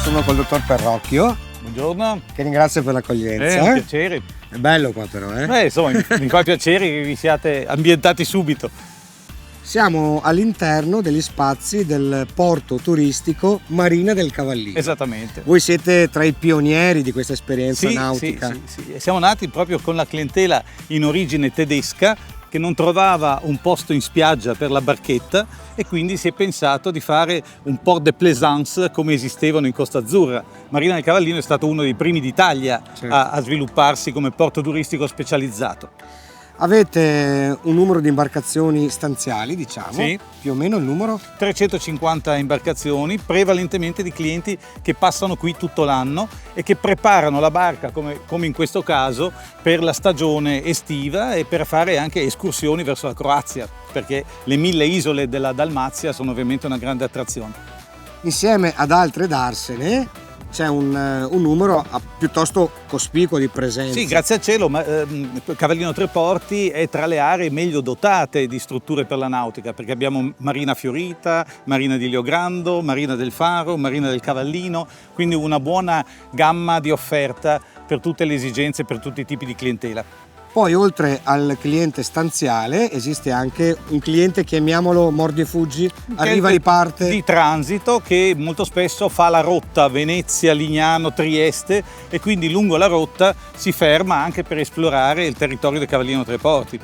Sono col dottor Perrocchio. Buongiorno. Che ringrazio per l'accoglienza. Un piacere. È bello qua però, Insomma, mi fa piacere che vi siate ambientati subito. Siamo all'interno degli spazi del porto turistico Marina del Cavallino. Esattamente. Voi siete tra i pionieri di questa esperienza nautica. Sì. Siamo nati proprio con la clientela in origine tedesca che non trovava un posto in spiaggia per la barchetta e quindi si è pensato di fare un port de plaisance come esistevano in Costa Azzurra. Marina del Cavallino è stato uno dei primi d'Italia a svilupparsi come porto turistico specializzato. Avete un numero di imbarcazioni stanziali, diciamo? Sì. Più o meno il numero? 350 imbarcazioni, prevalentemente di clienti che passano qui tutto l'anno e che preparano la barca, come in questo caso, per la stagione estiva e per fare anche escursioni verso la Croazia, perché le 1000 isole della Dalmazia sono ovviamente una grande attrazione. Insieme ad altre darsene c'è un numero piuttosto cospicuo di presenze. Sì, grazie al cielo, Cavallino Tre Porti è tra le aree meglio dotate di strutture per la nautica, perché abbiamo Marina Fiorita, Marina di Liogrando, Marina del Faro, Marina del Cavallino, quindi una buona gamma di offerta per tutte le esigenze, per tutti i tipi di clientela. Poi oltre al cliente stanziale esiste anche un cliente, chiamiamolo mordi e fuggi, arriva, riparte. Di transito che molto spesso fa la rotta Venezia, Lignano, Trieste e quindi lungo la rotta si ferma anche per esplorare il territorio del Cavallino Tre Porti.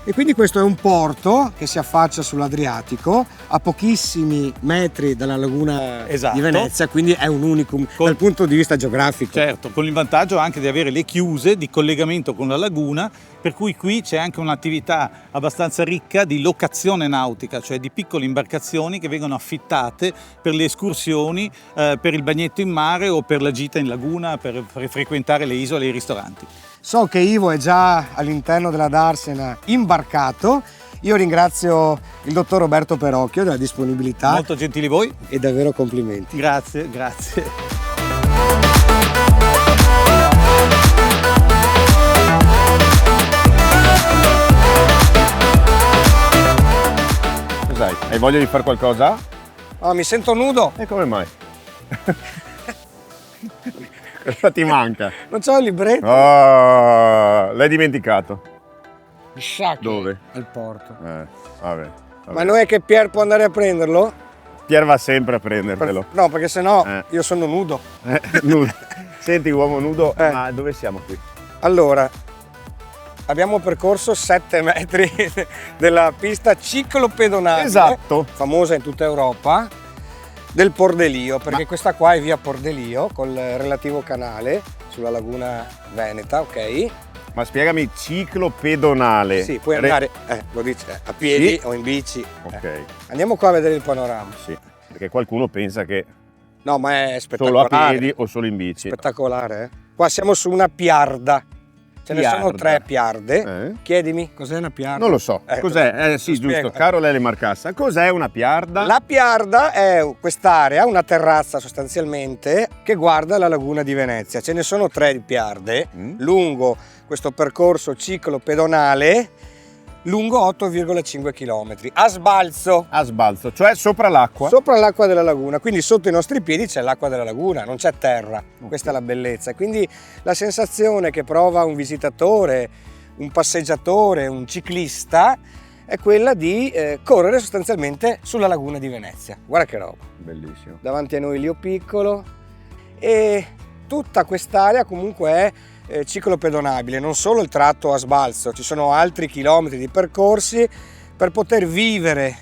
E quindi questo è un porto che si affaccia sull'Adriatico a pochissimi metri dalla laguna di Venezia, quindi è un unicum dal punto di vista geografico. Certo, con il vantaggio anche di avere le chiuse di collegamento con la laguna, per cui qui c'è anche un'attività abbastanza ricca di locazione nautica, cioè di piccole imbarcazioni che vengono affittate per le escursioni, per il bagnetto in mare o per la gita in laguna, per frequentare le isole e i ristoranti. So che Ivo è già all'interno della Darsena imbarcato. Io ringrazio il dottor Roberto Perrocchio della disponibilità. Molto gentili voi. E davvero complimenti. Grazie. Cos'hai? Hai voglia di fare qualcosa? Oh, mi sento nudo. E come mai? Cosa ti manca? Non c'ho il libretto. Oh, l'hai dimenticato. Dove? Al porto. Vabbè. Ma non è che Pier può andare a prenderlo? Pier va sempre a prendertelo. No, perché sennò io sono nudo. Nudo. Senti, uomo nudo, ma dove siamo qui? Allora, abbiamo percorso 7 metri della pista ciclopedonale. Esatto. Famosa in tutta Europa. Del Pordelio, perché questa qua è via Pordelio col relativo canale sulla laguna veneta, ok? Ma spiegami, ciclopedonale. Sì, puoi andare, lo dice, a piedi o in bici. Ok. Andiamo qua a vedere il panorama. Sì, perché qualcuno pensa che no, ma è solo spettacolare. a piedi o solo in bici. Spettacolare, Qua siamo su una piarda. Ce ne sono 3 piarde. Chiedimi, cos'è una piarda? Non lo so. Cos'è? Sì, giusto. Spiego. Caro Lele Marcassa, cos'è una piarda? La piarda è quest'area, una terrazza sostanzialmente, che guarda la laguna di Venezia. Ce ne sono 3 di piarde lungo questo percorso ciclo-pedonale, lungo 8,5 km, a sbalzo. A sbalzo, cioè sopra l'acqua? Sopra l'acqua della laguna, quindi sotto i nostri piedi c'è l'acqua della laguna, non c'è terra. Questa è la bellezza. Quindi la sensazione che prova un visitatore, un passeggiatore, un ciclista è quella di correre sostanzialmente sulla laguna di Venezia. Guarda che roba. Bellissimo. Davanti a noi Lio Piccolo, e tutta quest'area comunque è ciclo pedonabile, non solo il tratto a sbalzo, ci sono altri chilometri di percorsi per poter vivere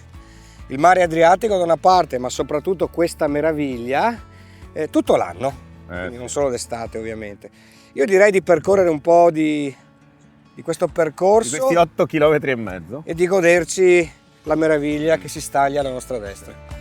il mare Adriatico da una parte, ma soprattutto questa meraviglia tutto l'anno, quindi non solo d'estate ovviamente. Io direi di percorrere un po' di questo percorso, di questi 8 km e mezzo, e di goderci la meraviglia che si staglia alla nostra destra.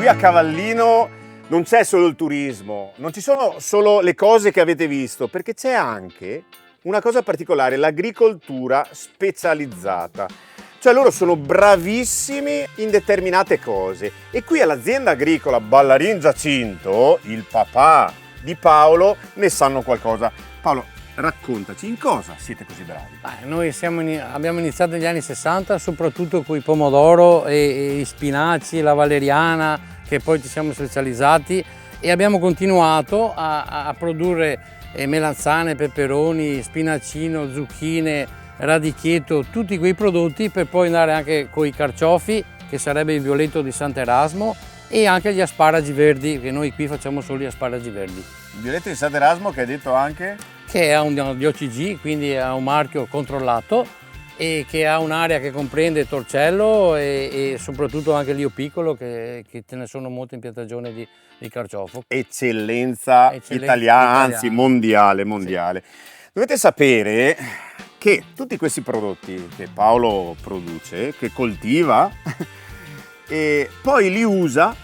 Qui a Cavallino non c'è solo il turismo, non ci sono solo le cose che avete visto, perché c'è anche una cosa particolare, l'agricoltura specializzata. Cioè loro sono bravissimi in determinate cose, e qui all'azienda agricola Ballarin Giacinto, il papà di Paolo, ne sanno qualcosa. Paolo, raccontaci, in cosa siete così bravi? Noi abbiamo iniziato negli anni 60 soprattutto con i pomodoro e i spinaci, la valeriana, che poi ci siamo specializzati, e abbiamo continuato a produrre melanzane, peperoni, spinacino, zucchine, radicchietto, tutti quei prodotti, per poi andare anche con i carciofi, che sarebbe il violetto di Sant'Erasmo, e anche gli asparagi verdi, che noi qui facciamo solo gli asparagi verdi. Il violetto di Sant'Erasmo, che hai detto anche? Che ha un DOCG, quindi ha un marchio controllato, e che ha un'area che comprende Torcello e soprattutto anche Lio Piccolo, che ce ne sono molte in piantagione di carciofo. Eccellenza italiana, anzi mondiale. Sì. Dovete sapere che tutti questi prodotti che Paolo produce, che coltiva, e poi li usa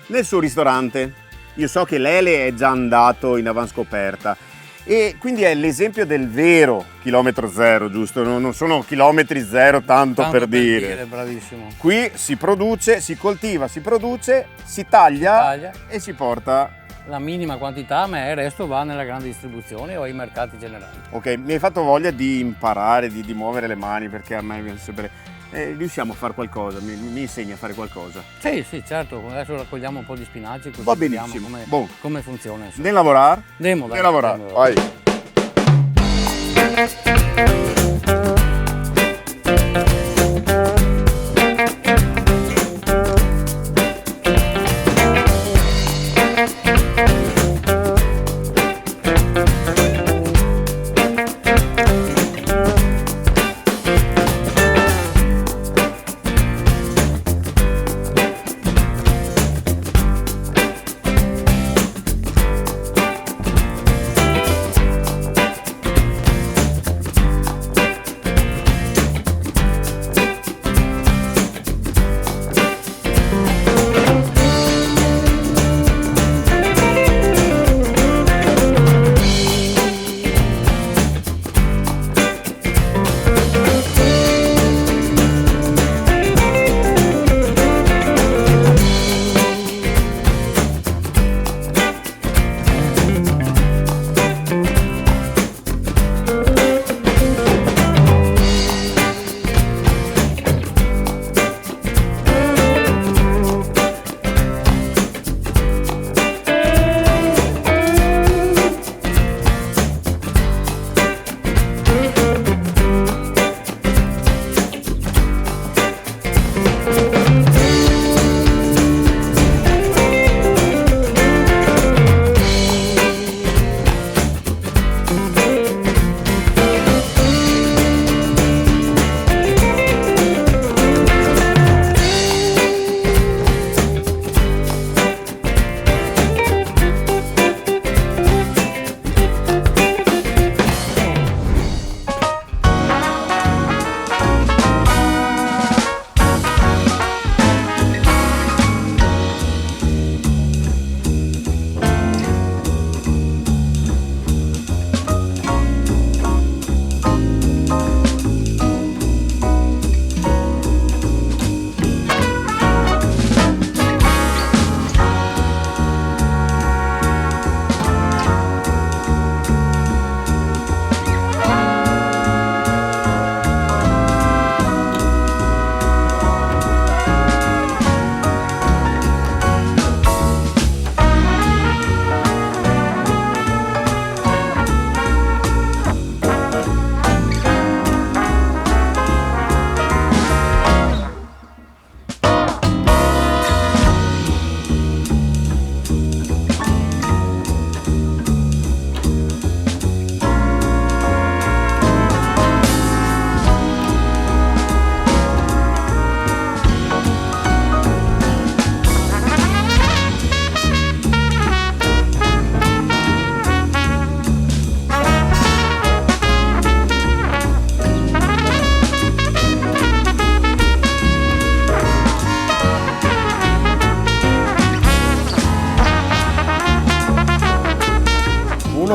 nel suo ristorante. Io so che Lele è già andato in avanscoperta, e quindi è l'esempio del vero chilometro zero, giusto? Non sono chilometri zero tanto per dire. Bravissimo. Qui si produce, si coltiva, si produce, si taglia e si porta la minima quantità, ma il resto va nella grande distribuzione o ai mercati generali. Ok, mi hai fatto voglia di imparare, di muovere le mani, perché a me viene sempre... riusciamo a fare qualcosa, mi insegni a fare qualcosa? Sì, certo, adesso raccogliamo un po' di spinaci, così va benissimo, vediamo come funziona. Insomma. Ne lavorare? Andiamo, vai.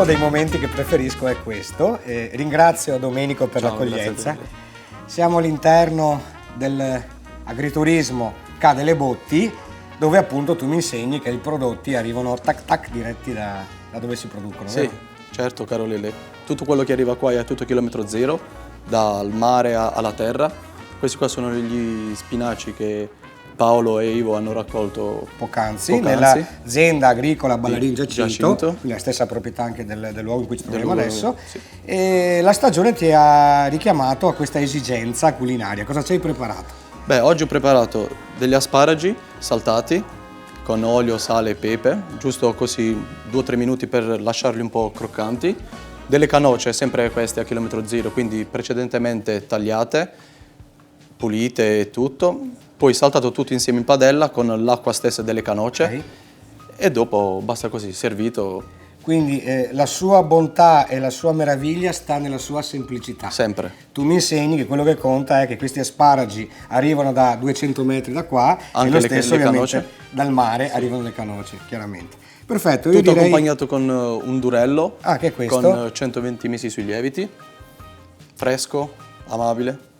dei momenti che preferisco è questo. Ringrazio Domenico per l'accoglienza. Siamo all'interno dell'agriturismo Ca' delle Botti, dove appunto tu mi insegni che i prodotti arrivano tac tac diretti da dove si producono. Sì, vero? certo caro Lele. Tutto quello che arriva qua è a tutto chilometro zero, dal mare alla terra. Questi qua sono gli spinaci che Paolo e Ivo hanno raccolto poc'anzi nell'azienda agricola Ballarin Giacinto, quindi la stessa proprietà anche del luogo in cui ci troviamo adesso. Sì. E la stagione ti ha richiamato a questa esigenza culinaria. Cosa ci hai preparato? Beh, oggi ho preparato degli asparagi saltati con olio, sale e pepe, giusto così 2-3 minuti per lasciarli un po' croccanti. Delle canocce, sempre queste a chilometro zero, quindi precedentemente tagliate, pulite e tutto. Poi saltato tutto insieme in padella con l'acqua stessa delle canocce e dopo basta così, servito. Quindi la sua bontà e la sua meraviglia sta nella sua semplicità. Sempre. Tu mi insegni che quello che conta è che questi asparagi arrivano da 200 metri da qua anche e lo stesso le ovviamente canocce. Dal mare arrivano le canocce, chiaramente. Perfetto, Tutto io direi... accompagnato con un durello, che è questo? con 120 mesi sui lieviti, fresco, amabile.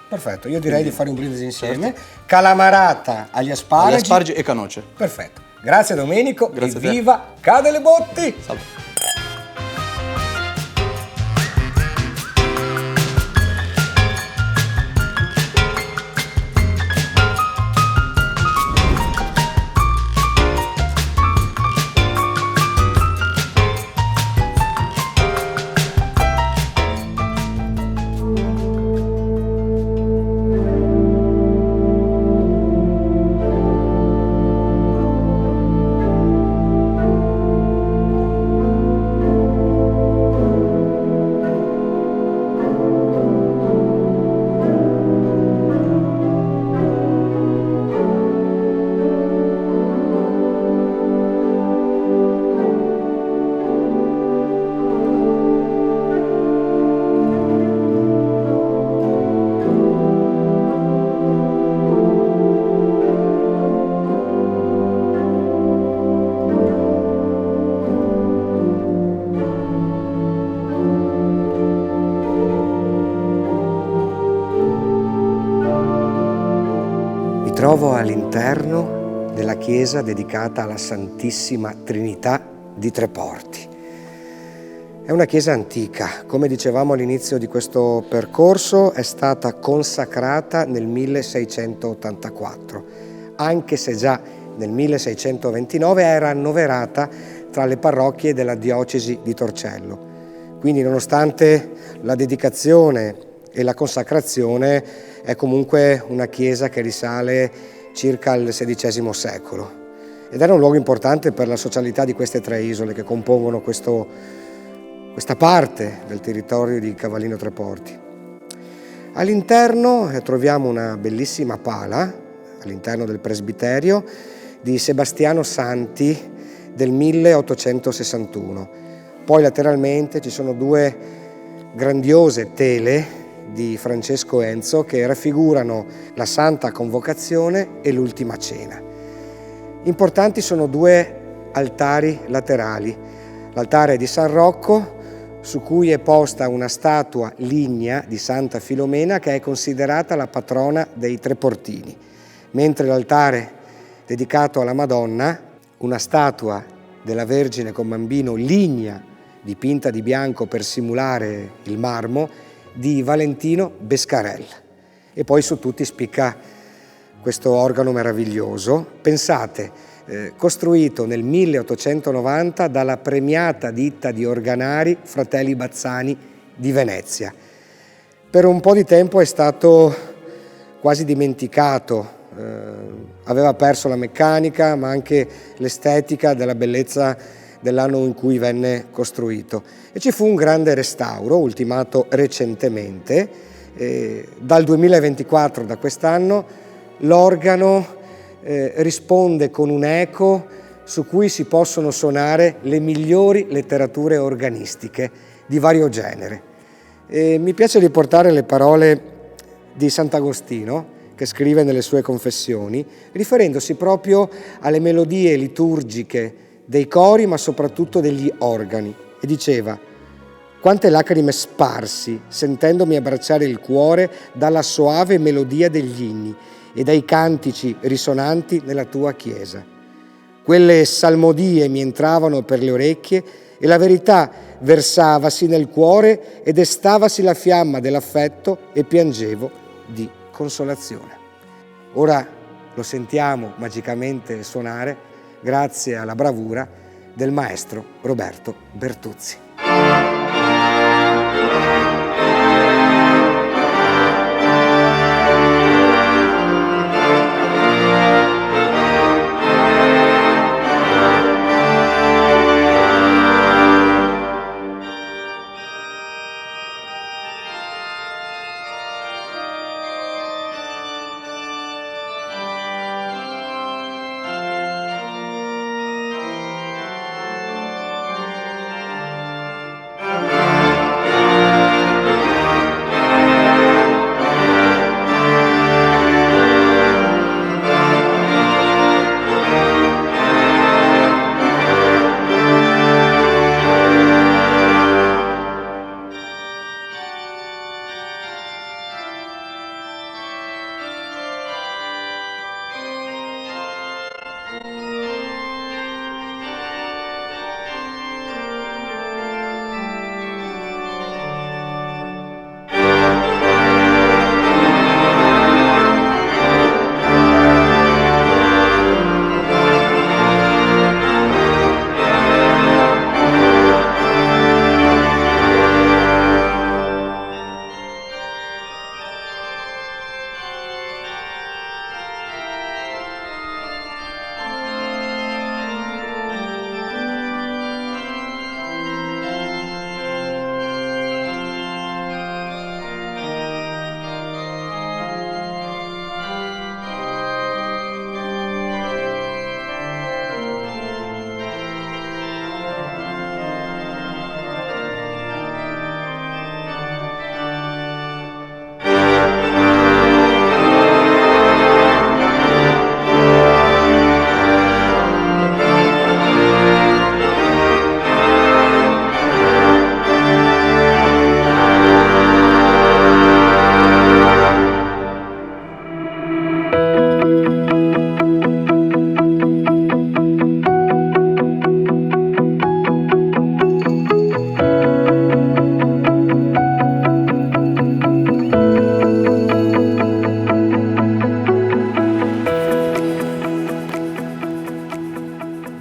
Perfetto, io direi di fare un brindisi insieme. Certo. Calamarata agli asparagi. E canocce. Perfetto. Grazie Domenico. Grazie e viva Ca' delle Botti! Salve. trovo all'interno della chiesa dedicata alla Santissima Trinità di Treporti. È una chiesa antica, come dicevamo all'inizio di questo percorso, è stata consacrata nel 1684, anche se già nel 1629 era annoverata tra le parrocchie della diocesi di Torcello. Quindi nonostante la dedicazione e la consacrazione è comunque una chiesa che risale circa al XVI secolo ed era un luogo importante per la socialità di queste tre isole che compongono questa parte del territorio di Cavallino Treporti. All'interno troviamo una bellissima pala, all'interno del presbiterio, di Sebastiano Santi del 1861. Poi lateralmente ci sono due grandiose tele di Francesco Enzo che raffigurano la Santa Convocazione e l'Ultima Cena. Importanti sono due altari laterali. L'altare di San Rocco, su cui è posta una statua lignea di Santa Filomena che è considerata la patrona dei Treportini, mentre l'altare dedicato alla Madonna, una statua della Vergine con Bambino lignea dipinta di bianco per simulare il marmo, di Valentino Bescarel. E poi su tutti spicca questo organo meraviglioso, pensate, costruito nel 1890 dalla premiata ditta di organari Fratelli Bazzani di Venezia. Per un po' di tempo è stato quasi dimenticato, aveva perso la meccanica ma anche l'estetica della bellezza dell'anno in cui venne costruito e ci fu un grande restauro ultimato recentemente. Dal 2024, da quest'anno, l'organo risponde con un eco su cui si possono suonare le migliori letterature organistiche di vario genere. Mi piace riportare le parole di Sant'Agostino che scrive nelle sue Confessioni, riferendosi proprio alle melodie liturgiche dei cori ma soprattutto degli organi, e diceva: quante lacrime sparsi sentendomi abbracciare il cuore dalla soave melodia degli inni e dai cantici risonanti nella tua chiesa. Quelle salmodie mi entravano per le orecchie e la verità versavasi nel cuore ed estavasi la fiamma dell'affetto e piangevo di consolazione. Ora lo sentiamo magicamente suonare grazie alla bravura del maestro Roberto Bertuzzi.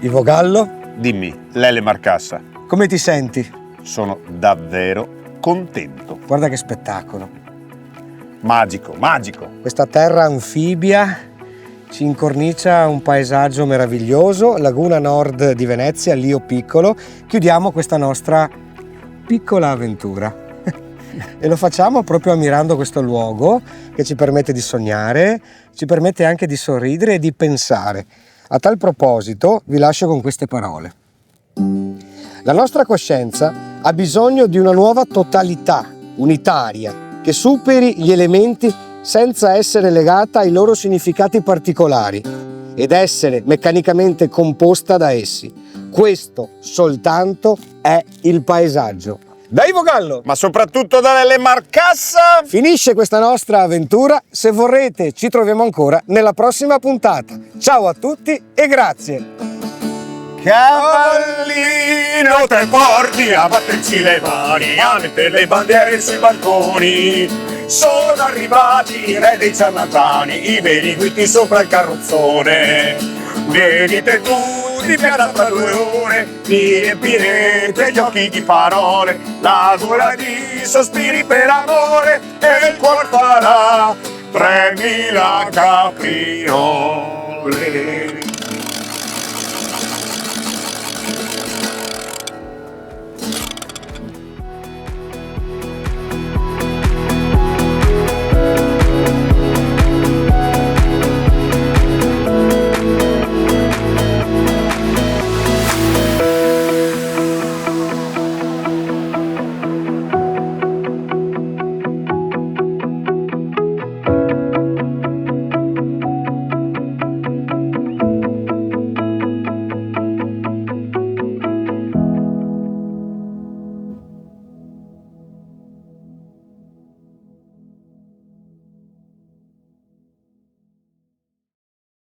Ivo Gallo. Dimmi, Lele Marcassa. Come ti senti? Sono davvero contento. Guarda che spettacolo. Magico, magico. Questa terra anfibia ci incornicia un paesaggio meraviglioso, laguna nord di Venezia, Lio Piccolo. Chiudiamo questa nostra piccola avventura. E lo facciamo proprio ammirando questo luogo che ci permette di sognare, ci permette anche di sorridere e di pensare. A tal proposito vi lascio con queste parole. La nostra coscienza ha bisogno di una nuova totalità unitaria che superi gli elementi senza essere legata ai loro significati particolari ed essere meccanicamente composta da essi. Questo soltanto è il paesaggio. Da Ivo Gallo, ma soprattutto da Lele Marcassa, finisce questa nostra avventura. Se vorrete ci troviamo ancora nella prossima puntata. Ciao a tutti e grazie. Cavallino Tre Porti, a batterci le mani, a mettere le bandiere sui balconi. Sono arrivati i re dei ciarlatani, i veri guidi sopra il carrozzone. Venite tutti per tra 2 ore, mi riempirete gli occhi di parole, la gola di sospiri per amore e il cuore farà 3000 capriole.